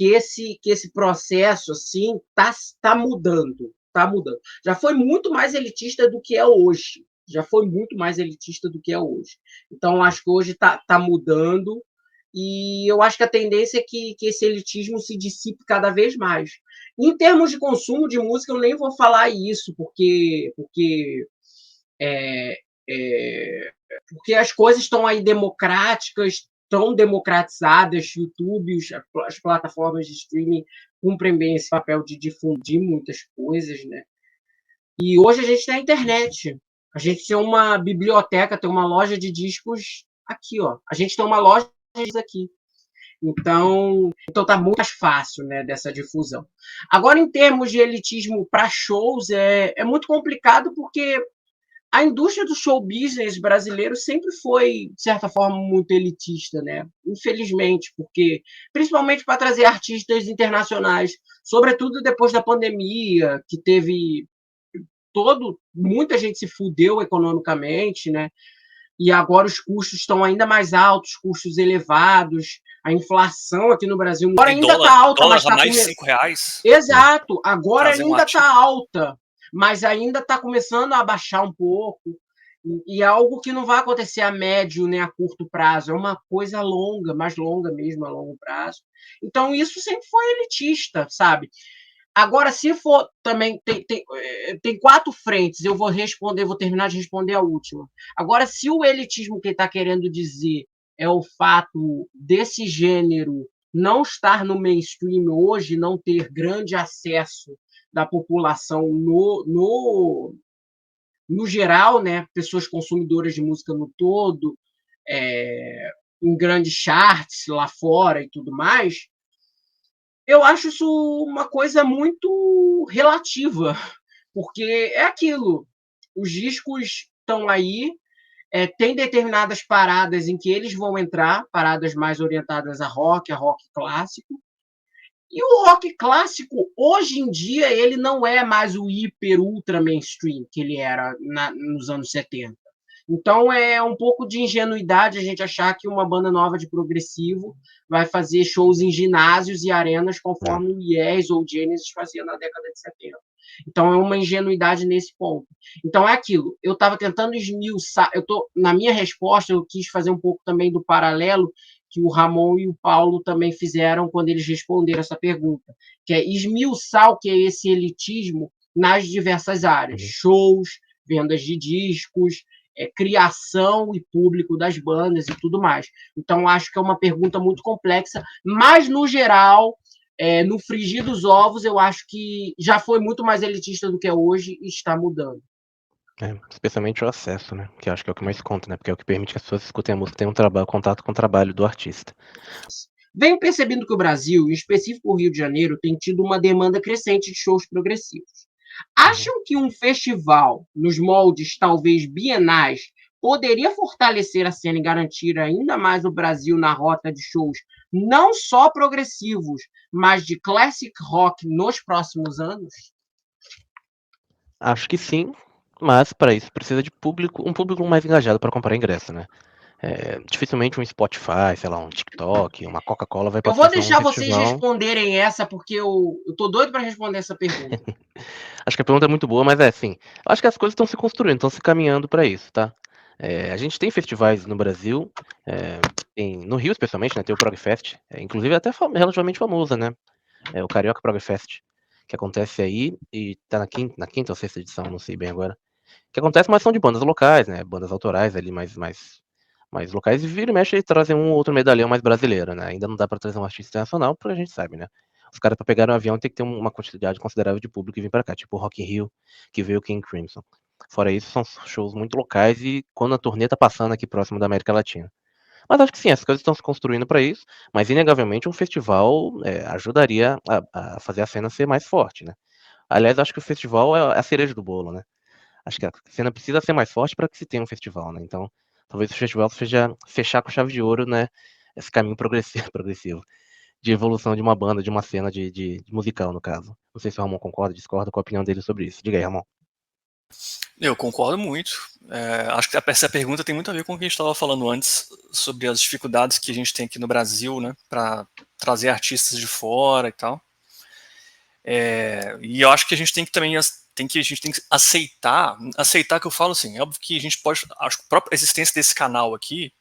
esse processo assim tá mudando. Já foi muito mais elitista do que é hoje. Então, acho que hoje tá mudando e eu acho que a tendência é que esse elitismo se dissipe cada vez mais. Em termos de consumo de música, eu nem vou falar isso, porque as coisas estão aí democráticas, tão democratizadas, YouTube, as plataformas de streaming cumprem bem esse papel de difundir muitas coisas, né? E hoje a gente tem a internet, a gente tem uma biblioteca, tem uma loja de discos aqui, ó. A gente tem uma loja de discos aqui. Então tá muito mais fácil, né, dessa difusão. Agora, em termos de elitismo para shows, é muito complicado porque a indústria do show business brasileiro sempre foi, de certa forma, muito elitista, né? Infelizmente, porque principalmente para trazer artistas internacionais, sobretudo depois da pandemia, que teve muita gente se fudeu economicamente, né? E agora os custos estão ainda mais altos, custos elevados, a inflação aqui no Brasil agora ainda está alta, mas está mais R$5. Exato, agora ainda está alta, mas ainda está começando a baixar um pouco, e é algo que não vai acontecer a médio nem a curto prazo, é uma coisa longa, mais longa mesmo, a longo prazo. Então, isso sempre foi elitista, sabe? Agora, se for também, tem 4 frentes, eu vou terminar de responder a última. Agora, se o elitismo que ele está querendo dizer é o fato desse gênero não estar no mainstream hoje, não ter grande acesso da população no geral, né? Pessoas consumidoras de música no todo, em grandes charts lá fora e tudo mais, eu acho isso uma coisa muito relativa, porque é aquilo, os discos estão aí, tem determinadas paradas em que eles vão entrar, paradas mais orientadas a rock clássico, e o rock clássico, hoje em dia, ele não é mais o hiper, ultra mainstream que ele era nos anos 70. Então, é um pouco de ingenuidade a gente achar que uma banda nova de progressivo vai fazer shows em ginásios e arenas conforme o Yes ou o Genesis fazia na década de 70. Então, é uma ingenuidade nesse ponto. Então, é aquilo. Eu estava tentando esmiuçar. Na minha resposta, eu quis fazer um pouco também do paralelo que o Ramon e o Paulo também fizeram quando eles responderam essa pergunta, que é esmiuçar o que é esse elitismo nas diversas áreas. Shows, vendas de discos, criação e público das bandas e tudo mais. Então, acho que é uma pergunta muito complexa, mas, no geral, no frigir dos ovos, eu acho que já foi muito mais elitista do que é hoje e está mudando. Especialmente o acesso, né? Que acho que é o que mais conta, né? Porque é o que permite que as pessoas escutem a música, tenham contato com o trabalho do artista. Venho percebendo que o Brasil, em específico o Rio de Janeiro, tem tido uma demanda crescente de shows progressivos. Acham que um festival, nos moldes talvez bienais, poderia fortalecer a cena e garantir ainda mais o Brasil na rota de shows, não só progressivos, mas de classic rock nos próximos anos? Acho que sim, mas para isso precisa de um público mais engajado para comprar ingresso, né? Dificilmente um Spotify, sei lá, um TikTok, uma Coca-Cola vai Eu vou patrocinar um deixar vocês festival. responderem essa, porque eu tô doido para responder essa pergunta. Acho que a pergunta é muito boa, mas assim, acho que as coisas estão se construindo, estão se caminhando para isso, tá? A gente tem festivais no Brasil, no Rio especialmente, né? Tem o ProgFest, inclusive até relativamente famosa, né? O Carioca ProgFest, que acontece aí e tá na quinta ou sexta edição, não sei bem agora. Que acontece, mas são de bandas locais, né? Bandas autorais ali, mais locais. E vira e mexe e trazem um ou outro medalhão mais brasileiro, né? Ainda não dá pra trazer um artista internacional, porque a gente sabe, né? Os caras pra pegar um avião tem que ter uma quantidade considerável de público e vir pra cá, tipo o Rock in Rio, que veio o King Crimson. Fora isso, são shows muito locais e quando a turnê tá passando aqui próximo da América Latina. Mas acho que sim, as coisas estão se construindo para isso, mas inegavelmente um festival ajudaria a fazer a cena ser mais forte, né? Aliás, acho que o festival é a cereja do bolo, né? Acho que a cena precisa ser mais forte para que se tenha um festival, né? Então, talvez o festival seja fechar com chave de ouro, né? Esse caminho progressivo, progressivo de evolução de uma banda, de uma cena de musical, no caso. Não sei se o Ramon concorda, discorda com a opinião dele sobre isso. Diga aí, Ramon. Eu concordo muito. Acho que essa pergunta tem muito a ver com o que a gente estava falando antes sobre as dificuldades que a gente tem aqui no Brasil, né, para trazer artistas de fora e tal. E eu acho que a gente tem que também aceitar que eu falo assim, é óbvio que a gente pode, acho que a própria existência desse canal aqui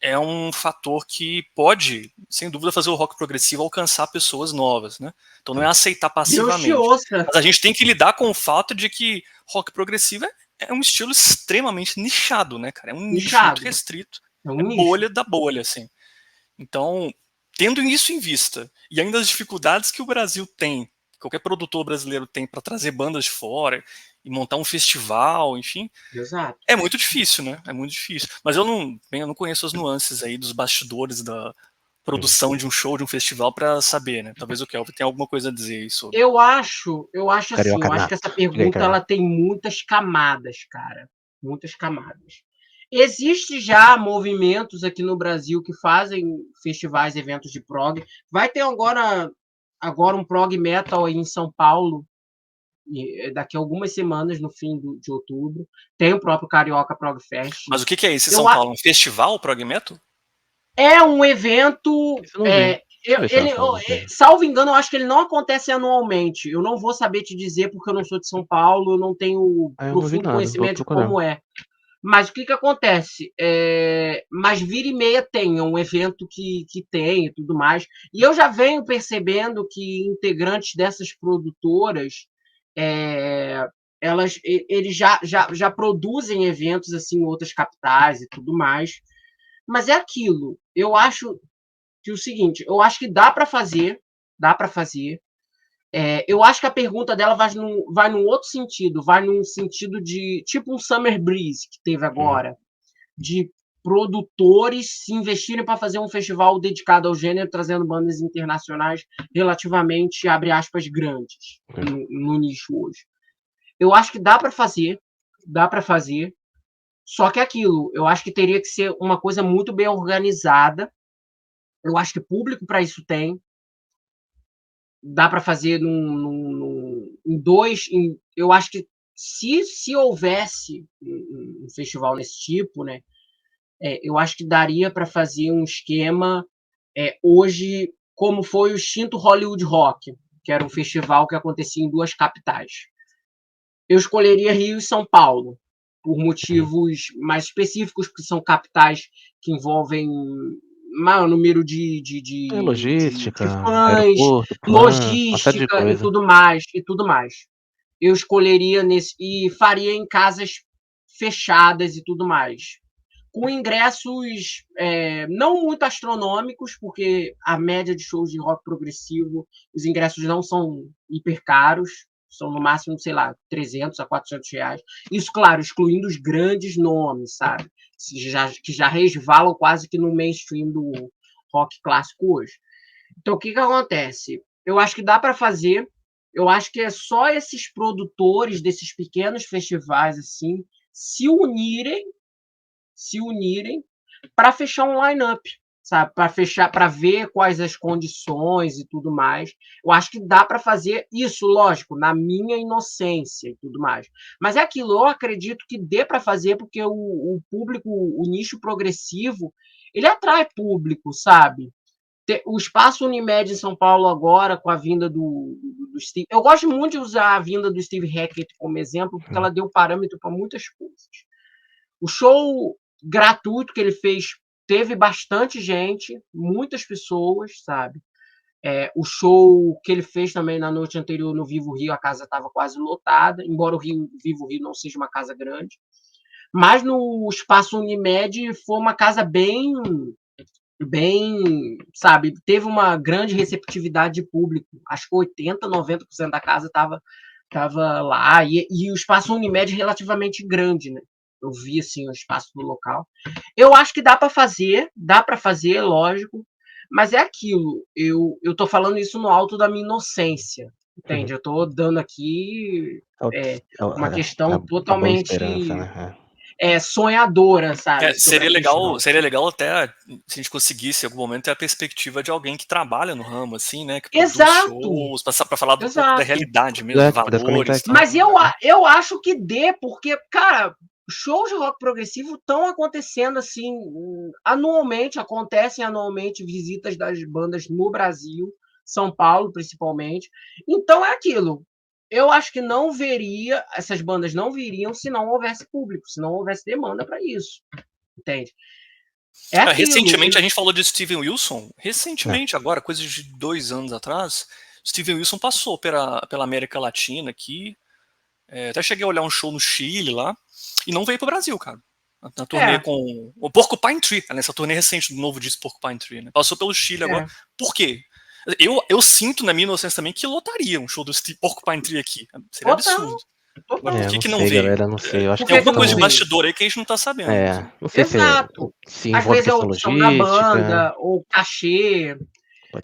é um fator que pode, sem dúvida, fazer o rock progressivo alcançar pessoas novas, né? Então não é aceitar Deus te passivamente. ouça. Mas a gente tem que lidar com o fato de que rock progressivo é um estilo extremamente nichado, né, cara? É um nicho muito Nichado. restrito. É É um nicho. bolha da bolha, assim. Então, tendo isso em vista, e ainda as dificuldades que o Brasil tem, qualquer produtor brasileiro tem para trazer bandas de fora e montar um festival, enfim, Exato. é muito difícil, né? É muito difícil. Mas eu não conheço as nuances aí dos bastidores da produção de um show, de um festival para saber, né? Talvez o Kelvin tenha alguma coisa a dizer aí sobre. Eu acho assim, Carioca eu acho que nato. essa Diga aí, pergunta Carioca. ela tem muitas camadas, cara. Muitas camadas. Existe já movimentos aqui no Brasil que fazem festivais, eventos de prog. Vai ter agora um prog metal aí em São Paulo, daqui a algumas semanas, no fim de outubro. Tem o próprio Carioca Prog Fest. Mas o que é esse Eu, São Paulo? Um festival prog metal? É um evento. Isso eu não vi. Deixa eu ver se eu Ele, acho alguma coisa. salvo engano, eu acho que ele não acontece anualmente. Eu não vou saber te dizer porque eu não sou de São Paulo, eu não tenho Ah, eu não vi profundo nada. Vou conhecimento de procurar. como é. Mas o que acontece? Mas vira e meia tem, é um evento que tem e tudo mais. E eu já venho percebendo que integrantes dessas produtoras, eles já produzem eventos assim em outras capitais e tudo mais. Mas é aquilo. Eu acho que o seguinte, eu acho que dá para fazer, dá para fazer. Eu acho que a pergunta dela vai num outro sentido, vai num sentido de tipo um Summer Breeze que teve agora, de produtores se investirem para fazer um festival dedicado ao gênero, trazendo bandas internacionais relativamente, abre aspas, grandes no nicho hoje. Eu acho que dá para fazer, só que aquilo, eu acho que teria que ser uma coisa muito bem organizada. Eu acho que público para isso tem. Dá para fazer em dois. Eu acho que se houvesse um festival desse tipo, né, eu acho que daria para fazer um esquema hoje, como foi o extinto Hollywood Rock, que era um festival que acontecia em duas capitais. Eu escolheria Rio e São Paulo, por motivos mais específicos, porque são capitais que envolvem maior número de Logística, fãs, aeroporto, PAN, uma série de logística coisa. e tudo mais. Eu escolheria nesse e faria em casas fechadas e tudo mais. Com ingressos não muito astronômicos, porque a média de shows de rock progressivo, os ingressos não são hiper caros, são no máximo, sei lá, 300 a 400 reais. Isso, claro, excluindo os grandes nomes, sabe? Que já resvalam quase que no mainstream do rock clássico hoje. Então, o que acontece? Eu acho que dá para fazer. Eu acho que é só esses produtores desses pequenos festivais assim se unirem se unirem para fechar um line-up, sabe? Para ver quais as condições e tudo mais. Eu acho que dá para fazer isso, lógico, na minha inocência e tudo mais. Mas é aquilo, eu acredito que dê para fazer porque o público, o nicho progressivo, ele atrai público, sabe? O espaço Unimed em São Paulo agora, com a vinda do Steve... Eu gosto muito de usar a vinda do Steve Hackett como exemplo, porque ela deu parâmetro para muitas coisas. O show gratuito que ele fez teve bastante gente, muitas pessoas, sabe? O show que ele fez também na noite anterior no Vivo Rio, a casa estava quase lotada, embora o Vivo Rio não seja uma casa grande. Mas no espaço Unimed foi uma casa bem, sabe, teve uma grande receptividade de público. Acho que 80%, 90% da casa estava lá. E o espaço Unimed é relativamente grande, né? Eu vi assim o espaço do local. Eu acho que dá para fazer, lógico, mas é aquilo. Eu tô falando isso no alto da minha inocência, entende? Eu tô dando aqui uma questão totalmente né? Sonhadora, sabe? Seria legal até se a gente conseguisse em algum momento ter a perspectiva de alguém que trabalha no ramo, assim, né? Que Exato. Shows, para falar um pouco da realidade mesmo, valores. Mas eu acho que dê, porque, cara, shows de rock progressivo estão acontecendo assim acontecem anualmente visitas das bandas no Brasil, São Paulo principalmente. Então é aquilo. Eu acho que essas bandas não viriam se não houvesse público, se não houvesse demanda para isso. Entende? Recentemente a gente falou de Steven Wilson. Recentemente, agora, coisa de 2 anos atrás, Steven Wilson passou pela América Latina aqui. Até cheguei a olhar um show no Chile lá e não veio pro Brasil, cara. Na turnê com o Porcupine Tree, nessa turnê recente do novo disco Porcupine Tree, né? Passou pelo Chile agora. Por quê? Eu sinto na minha inocência também que lotaria um show do Porcupine Tree aqui. Seria absurdo. Total. Por que não veio? Galera, não sei. Eu acho Tem alguma coisa de bastidor aí que a gente não tá sabendo. Não sei Exato. se às vezes é a opção da banda, ou cachê.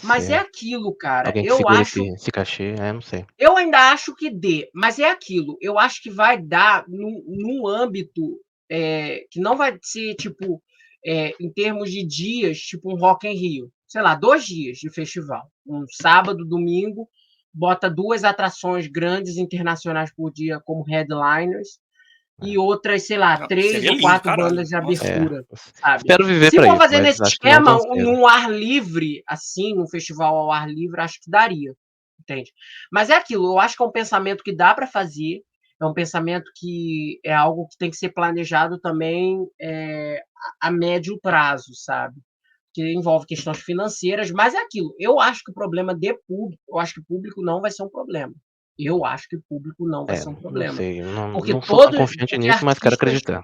Mas ser. é aquilo, cara. Alguém que segura esse cachê, não sei. Eu ainda acho que dê, mas é aquilo. Eu acho que vai dar num âmbito que não vai ser, tipo, em termos de dias, tipo um Rock in Rio. Sei lá, 2 dias de festival. Um sábado, domingo, bota 2 atrações grandes internacionais por dia como headliners e outras, sei lá, 3 ou 4 bandas de abertura, sabe? Espero viver Se para for isso, fazer nesse esquema, num num ar livre, assim, um festival ao ar livre, acho que daria, entende? Mas é aquilo, eu acho que é um pensamento que dá para fazer, é um pensamento que é algo que tem que ser planejado também a médio prazo, sabe? Que envolve questões financeiras, mas é aquilo. Eu acho que o problema de público, eu acho que público não vai ser um problema. Eu acho que público não vai ser um problema. Não sei, porque não sou tão confiante nisso, mas quero acreditar.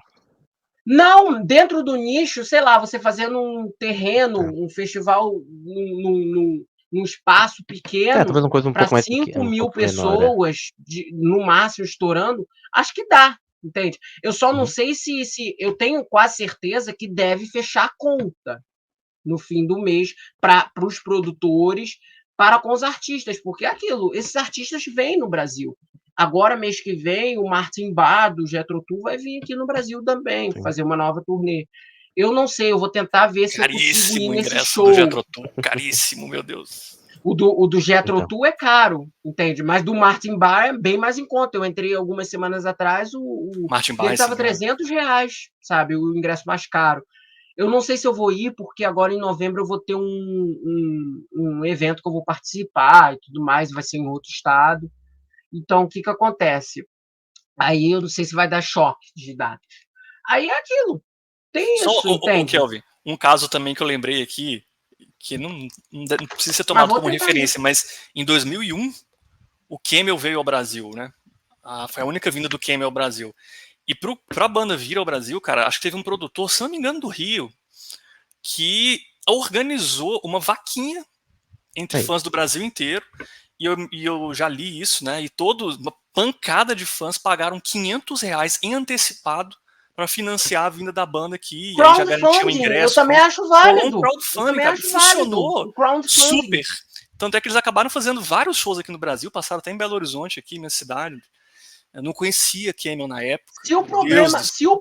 Não, dentro do nicho, sei lá, você fazendo um terreno, um festival num espaço pequeno, talvez uma coisa um pouco mais 5 mil pessoas, no máximo, estourando, acho que dá, entende? Eu só não sei se eu tenho quase certeza que deve fechar a conta no fim do mês para os produtores, para com os artistas, porque é aquilo, esses artistas vêm no Brasil. Agora, mês que vem, o Martin Barr, do Jethro Tull, vai vir aqui no Brasil também, fazer uma nova turnê. Eu não sei, eu vou tentar ver se eu consigo ir nesse show. Do Jethro Tull, caríssimo, meu Deus. O do Jethro Tull é caro, entende? Mas do Martin Barr é bem mais em conta. Eu entrei algumas semanas atrás, o Martin Barr estava R$300, sabe? O ingresso mais caro. Eu não sei se eu vou ir, porque agora em novembro eu vou ter um evento que eu vou participar e tudo mais, vai ser em outro estado. Então, o que acontece? Aí eu não sei se vai dar choque de datas. Aí é aquilo. Tem isso, entende? Kelvin, um caso também que eu lembrei aqui, que não precisa ser tomado como referência, mas em 2001, o Camel veio ao Brasil, né? Foi a única vinda do Camel ao Brasil. E pra banda vir ao Brasil, cara, acho que teve um produtor, se não me engano, do Rio, que organizou uma vaquinha entre fãs do Brasil inteiro. E eu já li isso, né? E uma pancada de fãs pagaram R$500 em antecipado para financiar a vinda da banda aqui. E aí já garantiu o ingresso. Eu também acho válido. Crowdfunding, cara, funcionou super. Tanto é que eles acabaram fazendo vários shows aqui no Brasil, passaram até em Belo Horizonte, aqui na cidade. Eu não conhecia Camel na época. Se o Meu problema, Deus do se o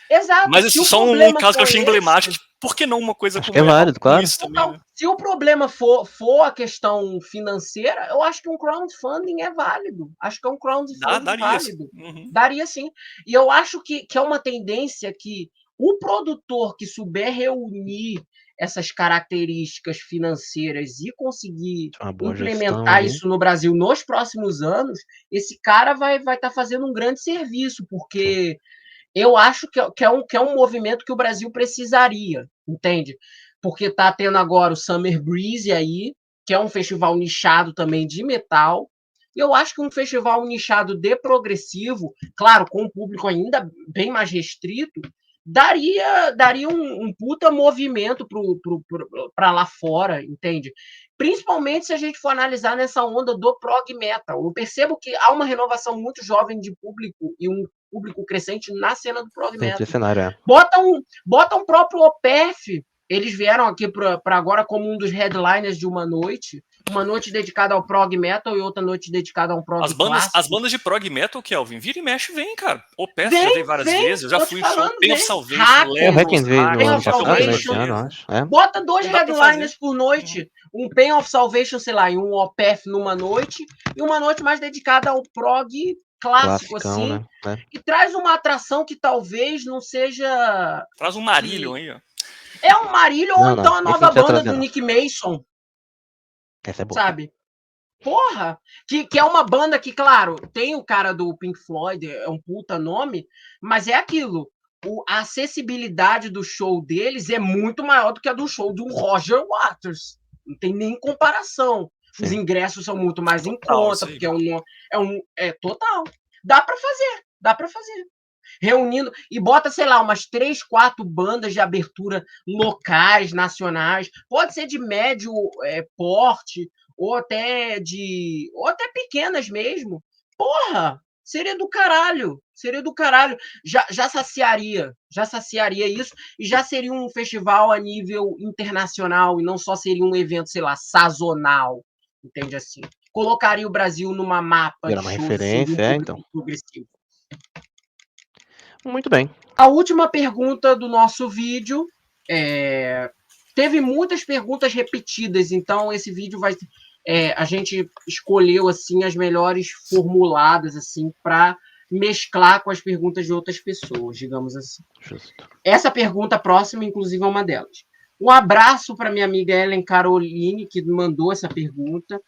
exato, Mas se isso o é só um problema caso que eu for achei esse, emblemático. Por que não uma coisa Acho como que é válido, claro. isso também, então, né? se o problema for a questão financeira, eu acho que um crowdfunding é válido. Acho que é um crowdfunding Daria. válido. Uhum. Daria sim. E eu acho que é uma tendência que o produtor que souber reunir essas características financeiras e conseguir Uma boa gestão implementar ali. isso no Brasil nos próximos anos, esse cara vai estar fazendo um grande serviço, porque eu acho que é um movimento que o Brasil precisaria, entende? Porque tá tendo agora o Summer Breeze aí, que é um festival nichado também de metal. E eu acho que um festival nichado de progressivo, claro, com um público ainda bem mais restrito, daria um puta movimento para lá fora, entende? Principalmente se a gente for analisar nessa onda do prog metal. Eu percebo que há uma renovação muito jovem de público e um público crescente na cena do prog Sim, metal. esse cenário é. Bota um próprio OPEF. Eles vieram aqui para agora como um dos headliners de uma noite dedicada ao prog metal e outra noite dedicada a um prog clássico. As bandas de prog metal, Kelvin, vira e mexe, vem, cara. O PF já veio várias vezes, eu já tô fui te em show, falando, Pain of vem. Salvation, O Requiem veio no Pain ano of passado, né? Esse Salvation. ano, eu acho. É. Bota dois Não dá pra headliners por noite. Um Pain of Salvation, sei lá, e um OPEF numa noite, e uma noite mais dedicada ao prog clássico, Classicão, assim. né? E traz uma atração que talvez não seja. Traz um Marillion aí, ó. É um Marillion ou então a Esse nova não precisa banda trazer, do não. Nick Mason, Essa é boa. sabe? Porra! Que é uma banda que, claro, tem o cara do Pink Floyd, é um puta nome, mas é aquilo. A acessibilidade do show deles é muito maior do que a do show do Roger Waters. Não tem nem comparação. Os Sim. ingressos são muito mais em Total, conta, isso aí. porque é total. Dá pra fazer. Reunindo e bota, sei lá, umas 3, 4 bandas de abertura locais, nacionais. Pode ser de médio porte, ou até pequenas mesmo. Porra! Seria do caralho. Já saciaria isso e já seria um festival a nível internacional e não só seria um evento, sei lá, sazonal. Entende assim? Colocaria o Brasil numa mapa Era de uma shows referência, assim, então. progressivo. Muito bem. A última pergunta do nosso vídeo teve muitas perguntas repetidas, então esse vídeo a gente escolheu assim as melhores formuladas assim para mesclar com as perguntas de outras pessoas, digamos assim. Justo. Essa pergunta próxima, inclusive, é uma delas. Um abraço para minha amiga Ellen Caroline, que mandou essa pergunta.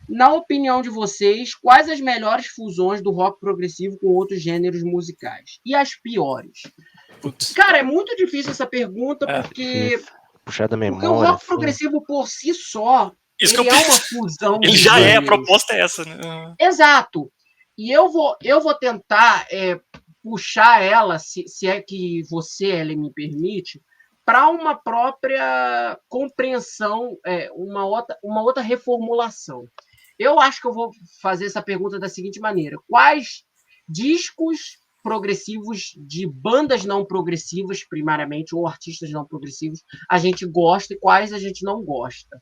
Na opinião de vocês, quais as melhores fusões do rock progressivo com outros gêneros musicais? E as piores? Putz. Cara, é muito difícil essa pergunta, porque Puxar da memória. o rock assim. progressivo por si só, Isso ele que eu é uma fusão Ele de já é, a gêneros. proposta é essa, né? Exato. E eu vou tentar puxar ela, se é que ela me permite, para uma própria compreensão, uma outra reformulação. Eu acho que eu vou fazer essa pergunta da seguinte maneira: quais discos progressivos de bandas não progressivas, primariamente, ou artistas não progressivos, a gente gosta e quais a gente não gosta?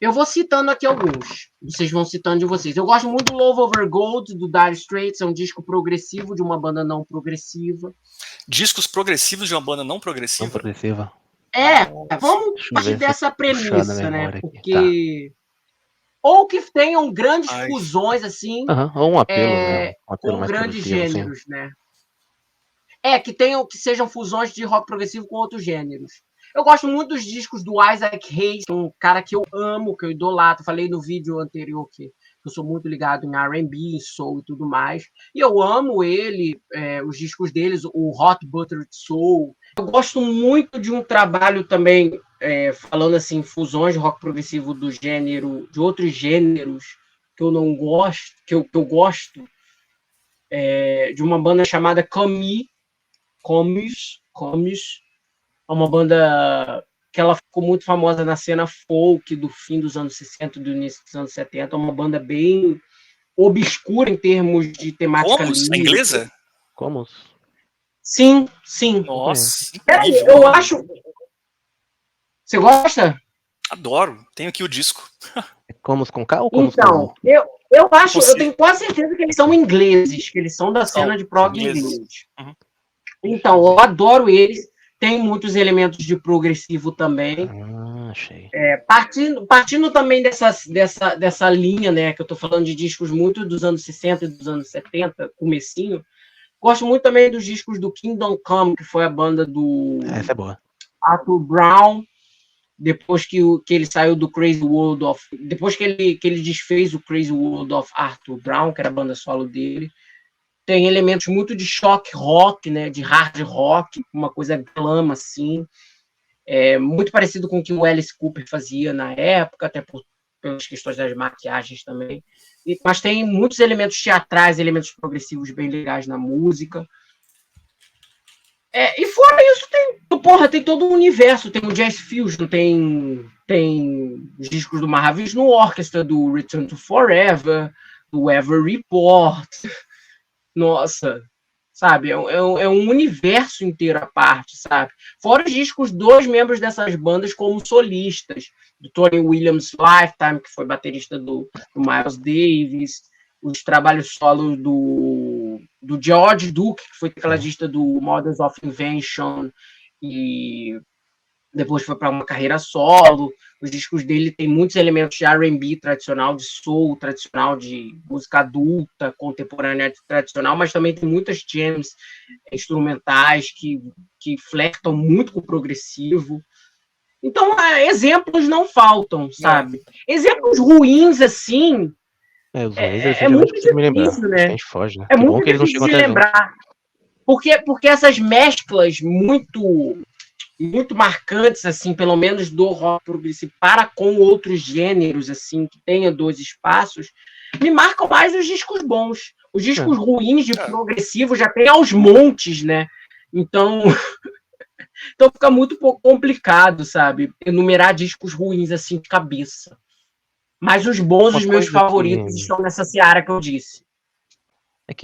Eu vou citando aqui alguns. Vocês vão citando de vocês. Eu gosto muito do Love Over Gold, do Dire Straits. É um disco progressivo de uma banda não progressiva. Discos progressivos de uma banda não progressiva? Não progressiva. Vamos partir dessa premissa, né? Aqui. Porque... Tá. Ou que tenham grandes fusões, assim... Ou um apelo, né? Um apelo com mais grandes assim. gêneros, né? Que sejam fusões de rock progressivo com outros gêneros. Eu gosto muito dos discos do Isaac Hayes, um cara que eu amo, que eu idolatro. Falei no vídeo anterior que eu sou muito ligado em R&B, soul e tudo mais. E eu amo ele, os discos deles, o Hot Buttered Soul. Eu gosto muito de um trabalho também, falando assim, fusões de rock progressivo do gênero, de outros gêneros que eu não gosto, que eu gosto, de uma banda chamada Comus. É uma banda que ela ficou muito famosa na cena folk do fim dos anos 60, do início dos anos 70. É uma banda bem obscura em termos de temática lírica. Inglesa? Comus? Sim. Nossa, incrível. Eu acho... Você gosta? Adoro. Tenho aqui o disco. Comus com K ou Comus então, com... Eu tenho quase certeza que eles são ingleses, que eles são da cena de prog inglês. Uhum. Então, eu adoro eles. Tem muitos elementos de progressivo também. Achei. Partindo também dessa linha, né, que eu tô falando de discos muito dos anos 60 e dos anos 70, comecinho. Gosto muito também dos discos do Kingdom Come, que foi a banda do Essa é boa. Arthur Brown, depois que ele saiu do Crazy World of... Depois que ele desfez o Crazy World of Arthur Brown, que era a banda solo dele. Tem elementos muito de shock rock, né, de hard rock, uma coisa glam, assim. Muito parecido com o que o Alice Cooper fazia na época, até pelas questões das maquiagens também. Mas tem muitos elementos teatrais, elementos progressivos bem legais na música. E fora isso, tem todo um universo. Tem o Jazz Fusion, tem os discos do Mahavishnu Orchestra, do Return to Forever, do Weather Report. Nossa, sabe? É um universo inteiro à parte, sabe? Fora os discos dos membros dessas bandas como solistas, do Tony Williams Lifetime, que foi baterista do Miles Davis, os trabalhos solos do George Duke, que foi tecladista do Models of Invention, e depois foi para uma carreira solo. Os discos dele tem muitos elementos de R&B tradicional, de soul tradicional, de música adulta, contemporânea tradicional, mas também tem muitas jams instrumentais que flertam muito com o progressivo. Então, exemplos não faltam, sabe? Exemplos ruins, assim, é muito difícil, né? A gente foge, né? É muito difícil de lembrar. Porque essas mesclas muito marcantes, assim, pelo menos do rock progressivo para com outros gêneros, assim, que tenha dois espaços, me marcam mais os discos bons. Os discos ruins de progressivo já tem aos montes, né? Então fica muito pouco complicado, sabe? Enumerar discos ruins, assim, de cabeça. Mas os bons, os meus favoritos, estão nessa seara que eu disse.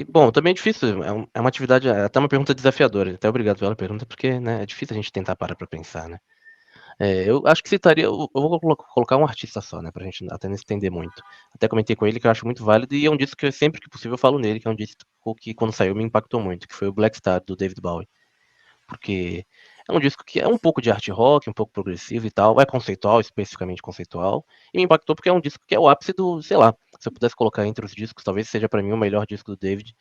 Bom, também é difícil, é uma atividade, até uma pergunta desafiadora, até obrigado pela pergunta, porque, né, é difícil a gente tentar parar pra pensar, né. Eu acho que citaria, eu vou colocar um artista só, né, pra gente até não estender muito. Até comentei com ele que eu acho muito válido, e é um disco que sempre que possível eu falo nele, que é um disco que quando saiu me impactou muito, que foi o Black Star, do David Bowie. Porque é um disco que é um pouco de art rock, um pouco progressivo e tal, é conceitual, especificamente conceitual, e me impactou porque é um disco que é o ápice do, sei lá, se eu pudesse colocar entre os discos, talvez seja pra mim o melhor disco do David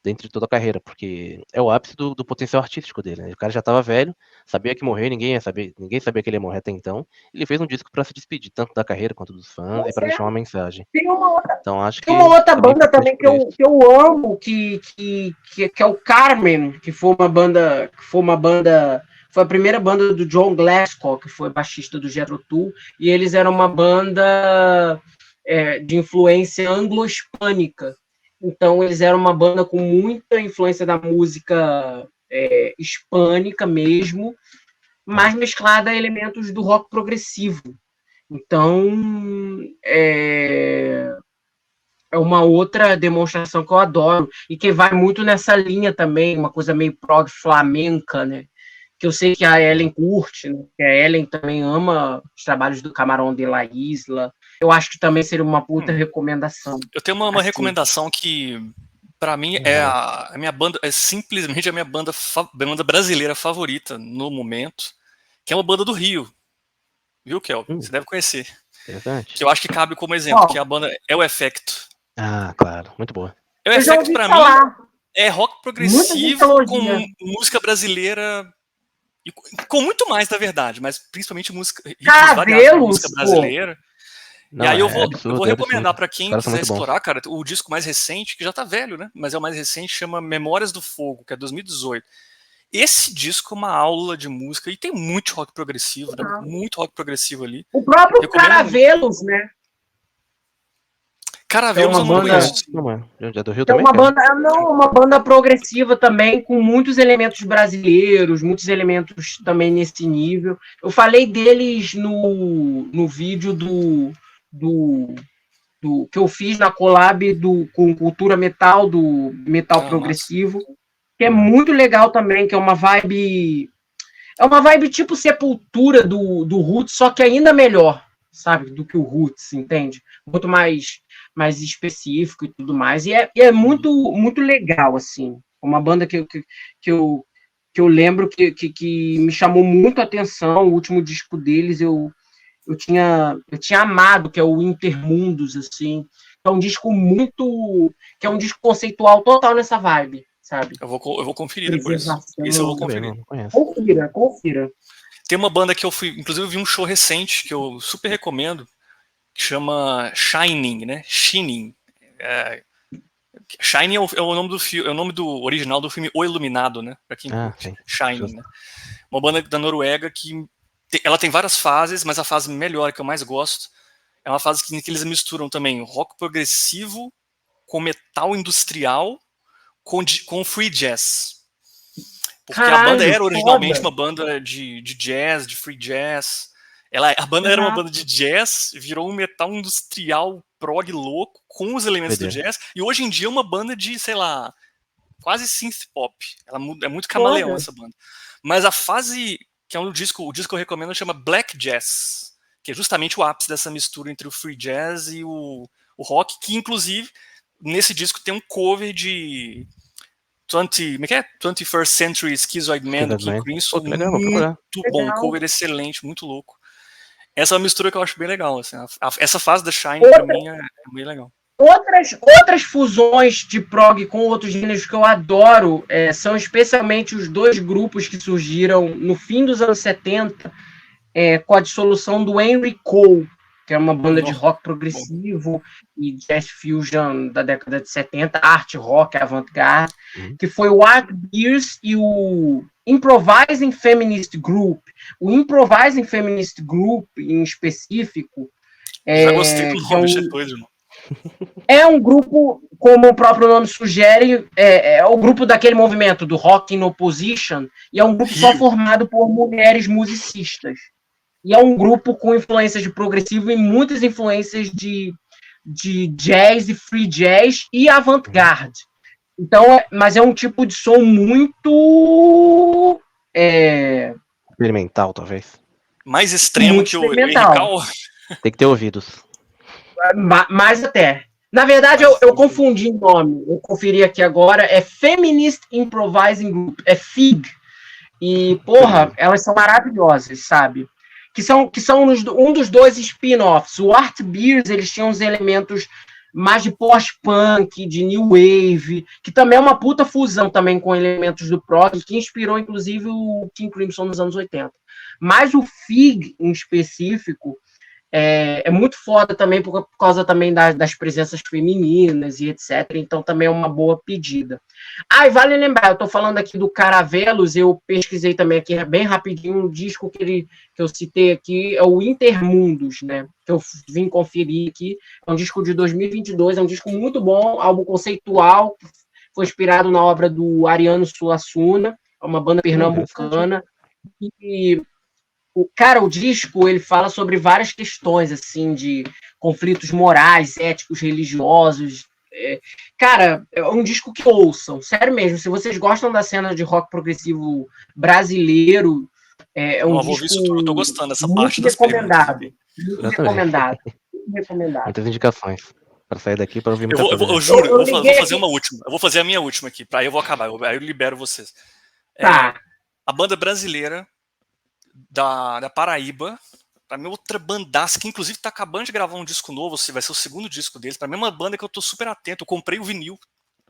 dentro de toda a carreira, porque é o ápice do potencial artístico dele, né? O cara já tava velho, sabia que morrer, ninguém sabia que ele ia morrer até então, ele fez um disco pra se despedir, tanto da carreira quanto dos fãs, e pra deixar uma mensagem. Tem uma outra também banda também que eu amo, que é o Carmen, que foi a primeira banda do John Glasgow, que foi baixista do Jethro Tull, e eles eram uma banda de influência anglo-hispânica. Então, eles eram uma banda com muita influência da música hispânica mesmo, mas mesclada a elementos do rock progressivo. Então, é uma outra demonstração que eu adoro, e que vai muito nessa linha também, uma coisa meio prog flamenca, né? Que eu sei que a Ellen curte, né? Que a Ellen também ama os trabalhos do Camarón de la Isla. Eu acho que também seria uma puta recomendação. Eu tenho uma recomendação que, pra mim, é a minha banda, é simplesmente a minha banda brasileira favorita no momento, que é uma banda do Rio. Viu, Kel? Você deve conhecer. Interessante. Que eu acho que cabe como exemplo, que a banda é o Efecto. Ah, claro, muito boa. É o Efecto, pra mim, é rock progressivo com música brasileira, e com muito mais, na verdade, mas principalmente música brasileira. Não, e aí eu absurdo, vou recomendar pra quem quiser explorar, cara, o disco mais recente, que já tá velho, né? Mas é o mais recente, chama Memórias do Fogo, que é 2018. Esse disco é uma aula de música e tem muito rock progressivo, né? Muito rock progressivo ali. O próprio Caravelos, né? Caravelos eu não conheço. É do Rio também? Uma banda progressiva também, com muitos elementos brasileiros, muitos elementos também nesse nível. Eu falei deles no vídeo do que eu fiz na collab com Cultura Metal, do Metal Progressivo, que é muito legal também, que é uma vibe tipo Sepultura do Roots, só que ainda melhor, sabe, do que o Roots, entende? Muito mais mais específico e tudo mais. E é muito, muito legal, assim. Uma banda que eu lembro que me chamou muito a atenção. O último disco deles eu tinha amado, que é o Intermundos, assim. É um disco muito... que é um disco conceitual total nessa vibe, sabe? Eu vou conferir depois. Preservação. Isso eu vou Também conferir. não conheço. Confira. Tem uma banda que eu fui, inclusive eu vi um show recente que eu super recomendo, que chama Shining, né? Shining. Shining é o nome do filme, é o nome do original do filme O Iluminado, né? Pra quem curte. Sim. Shining, Justo. né? Uma banda da Noruega que ela tem várias fases, mas a fase melhor que eu mais gosto é uma fase que eles misturam também rock progressivo com metal industrial com free jazz. Porque a banda era originalmente uma banda de jazz, de free jazz. A banda era uma banda de jazz, virou um metal industrial prog louco, com os elementos do jazz, e hoje em dia é uma banda de, sei lá, quase synth pop. É muito camaleão essa banda. Mas a fase, que é o disco que eu recomendo, chama Black Jazz, que é justamente o ápice dessa mistura entre o free jazz e o rock, que inclusive, nesse disco tem um cover de 21st Century Schizoid Man do King Crimson. Pô, que legal, vou procurar. Muito bom, cover excelente, muito louco. Essa é uma mistura que eu acho bem legal. Assim, essa fase da Shine, pra mim, é bem legal. Outras fusões de prog com outros gêneros que eu adoro são especialmente os dois grupos que surgiram no fim dos anos 70 com a dissolução do Henry Cole, que é uma banda de rock progressivo e jazz fusion da década de 70, art rock avant-garde, que foi o Art Beers e o Improvising Feminist Group. O Improvising Feminist Group, em específico, já gostei do nome depois, irmão. É um grupo, como o próprio nome sugere, é o grupo daquele movimento do Rock in Opposition, e é um grupo só formado por mulheres musicistas. E é um grupo com influências de progressivo e muitas influências de jazz e free jazz e avant-garde. Então, mas é um tipo de som muito... experimental, talvez. Mais extremo muito que o Henrical. Tem que ter ouvidos. Mais até. Na verdade, eu confundi o nome. Eu conferi aqui agora. É Feminist Improvising Group. É FIG. E, porra, elas são maravilhosas, sabe? Que são um dos dois spin-offs. O Art Beers, eles tinham uns elementos mais de post-punk, de new wave, que também é uma puta fusão também com elementos do prog, que inspirou, inclusive, o King Crimson nos anos 80. Mas o FIG, em específico, é muito foda também por causa também das presenças femininas e etc. Então também é uma boa pedida. E vale lembrar, eu tô falando aqui do Caravelos, eu pesquisei também aqui bem rapidinho um disco que eu citei aqui, é o Intermundos, né? Que eu vim conferir aqui. É um disco de 2022, é um disco muito bom, álbum conceitual, foi inspirado na obra do Ariano Suassuna, é uma banda pernambucana. E o disco, ele fala sobre várias questões, assim, de conflitos morais, éticos, religiosos. Cara, é um disco que ouçam, sério mesmo. Se vocês gostam da cena de rock progressivo brasileiro, é um disco eu tô gostando dessa muito parte das recomendado. Muito recomendado. Muitas indicações para sair daqui para ouvir muita coisa. Eu juro, eu vou fazer uma última. Eu vou fazer a minha última aqui, aí eu vou acabar. Aí eu libero vocês. Tá. A banda brasileira da Paraíba, pra mim outra bandaça, que inclusive tá acabando de gravar um disco novo, vai ser o segundo disco deles, pra mim é uma banda que eu tô super atento, eu comprei o vinil,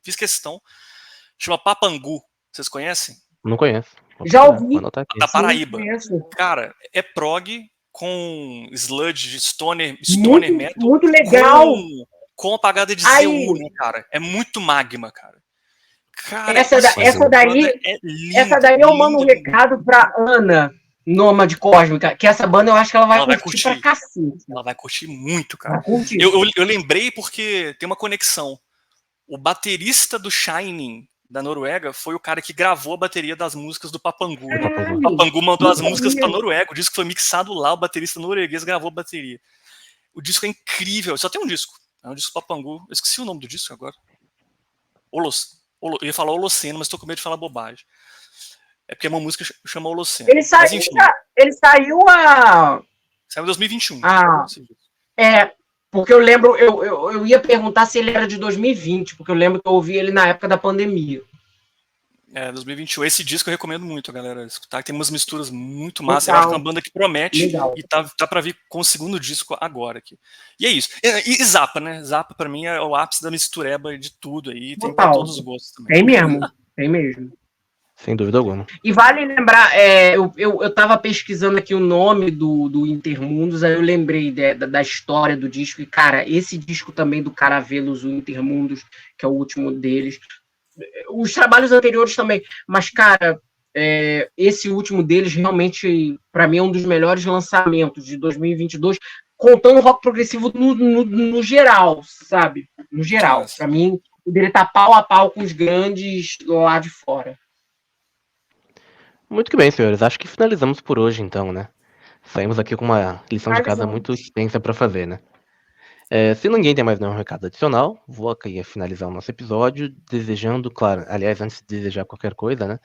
fiz questão, chama Papangu, vocês conhecem? Não conheço. Já ouvi. Da Paraíba. Cara, é prog com sludge, stoner metal. Muito legal. Com a pagada de ZU, né, cara? É muito magma, cara. Cara, essa daí eu mando um recado pra Ana, Nômade Cósmica, que essa banda eu acho que ela vai curtir pra cacete. Ela vai curtir muito, cara. Eu lembrei porque tem uma conexão. O baterista do Shining, da Noruega, foi o cara que gravou a bateria das músicas do Papangu. O Papangu mandou as músicas pra Noruega, o disco foi mixado lá, o baterista norueguês gravou a bateria. O disco é incrível, só tem um disco. É um disco Papangu. Eu esqueci o nome do disco agora. Eu ia falar Holoceno, mas tô com medo de falar bobagem. É porque uma música chama Holoceno. Ele saiu Saiu em 2021. Porque eu lembro, eu ia perguntar se ele era de 2020, porque eu lembro que eu ouvi ele na época da pandemia. 2021. Esse disco eu recomendo muito, galera, escutar. Tem umas misturas muito massas. Legal. Eu acho que é uma banda que promete. Legal. E tá pra vir com o segundo disco agora aqui. E é isso. E Zappa, né? Zappa, pra mim, é o ápice da mistureba de tudo aí. Tem pra todos os gostos também. Tem mesmo, tem mesmo. Sem dúvida alguma. E vale lembrar, eu tava pesquisando aqui o nome do Intermundos, aí eu lembrei da história do disco, e, cara, esse disco também do Caravelos, o Intermundos, que é o último deles, os trabalhos anteriores também, mas, cara, esse último deles realmente, pra mim, é um dos melhores lançamentos de 2022, contando o rock progressivo no geral, sabe? No geral, pra mim, poderia estar pau a pau com os grandes lá de fora. Muito que bem, senhores. Acho que finalizamos por hoje, então, né? Saímos aqui com uma lição de casa muito extensa para fazer, né? Se ninguém tem mais nenhum recado adicional, vou aqui finalizar o nosso episódio, desejando, claro, aliás, antes de desejar qualquer coisa, né?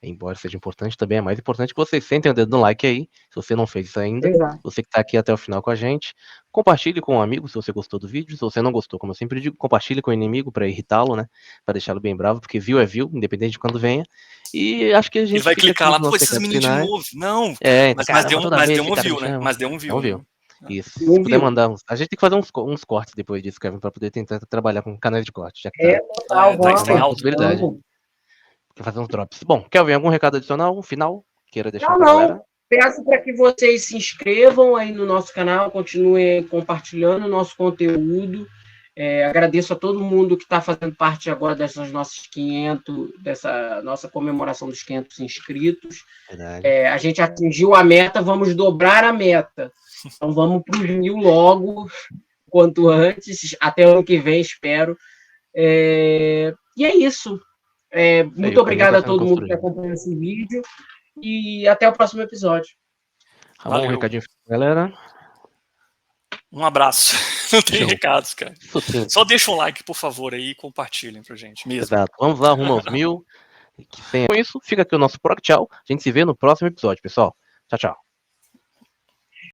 Embora seja importante, também é mais importante que vocês sentem o dedo no like aí, se você não fez isso ainda. Exato. Você que está aqui até o final com a gente. Compartilhe com um amigo se você gostou do vídeo. Se você não gostou, como eu sempre digo, compartilhe com o inimigo para irritá-lo, né? Para deixá-lo bem bravo, porque view é view, independente de quando venha. E acho que a gente Ele vai clicar lá, nos pô, esses recados meninos de finais. novo. Não, Então, mas deu toda um vez view, ficaram né? chamando. Mas deu um view. Viu. Né? Isso. Se puder mandar uns. A gente tem que fazer uns cortes depois disso, Kevin, para poder tentar trabalhar com canais de corte. Já que Total, tá em alta. possibilidade. Quer fazer uns drops. Bom, Kelvin, algum recado adicional? Um final? Queira deixar pra Não. galera? Peço para que vocês se inscrevam aí no nosso canal, continuem compartilhando o nosso conteúdo. Agradeço a todo mundo que está fazendo parte agora dessas nossas 500, dessa nossa comemoração dos 500 inscritos. A gente atingiu a meta, vamos dobrar a meta. Então vamos para os 1000 logo, quanto antes, até ano que vem, espero. E é isso. Muito obrigado a todo mundo que acompanhou esse vídeo e até o próximo episódio. Um recadinho, galera. Um abraço. Não tem recados, cara. Sim. Só deixa um like, por favor, aí e compartilhem pra gente mesmo. Exato. Vamos lá, rumo aos 1000. Com isso, fica aqui o nosso Proc Tchau. A gente se vê no próximo episódio, pessoal. Tchau, tchau.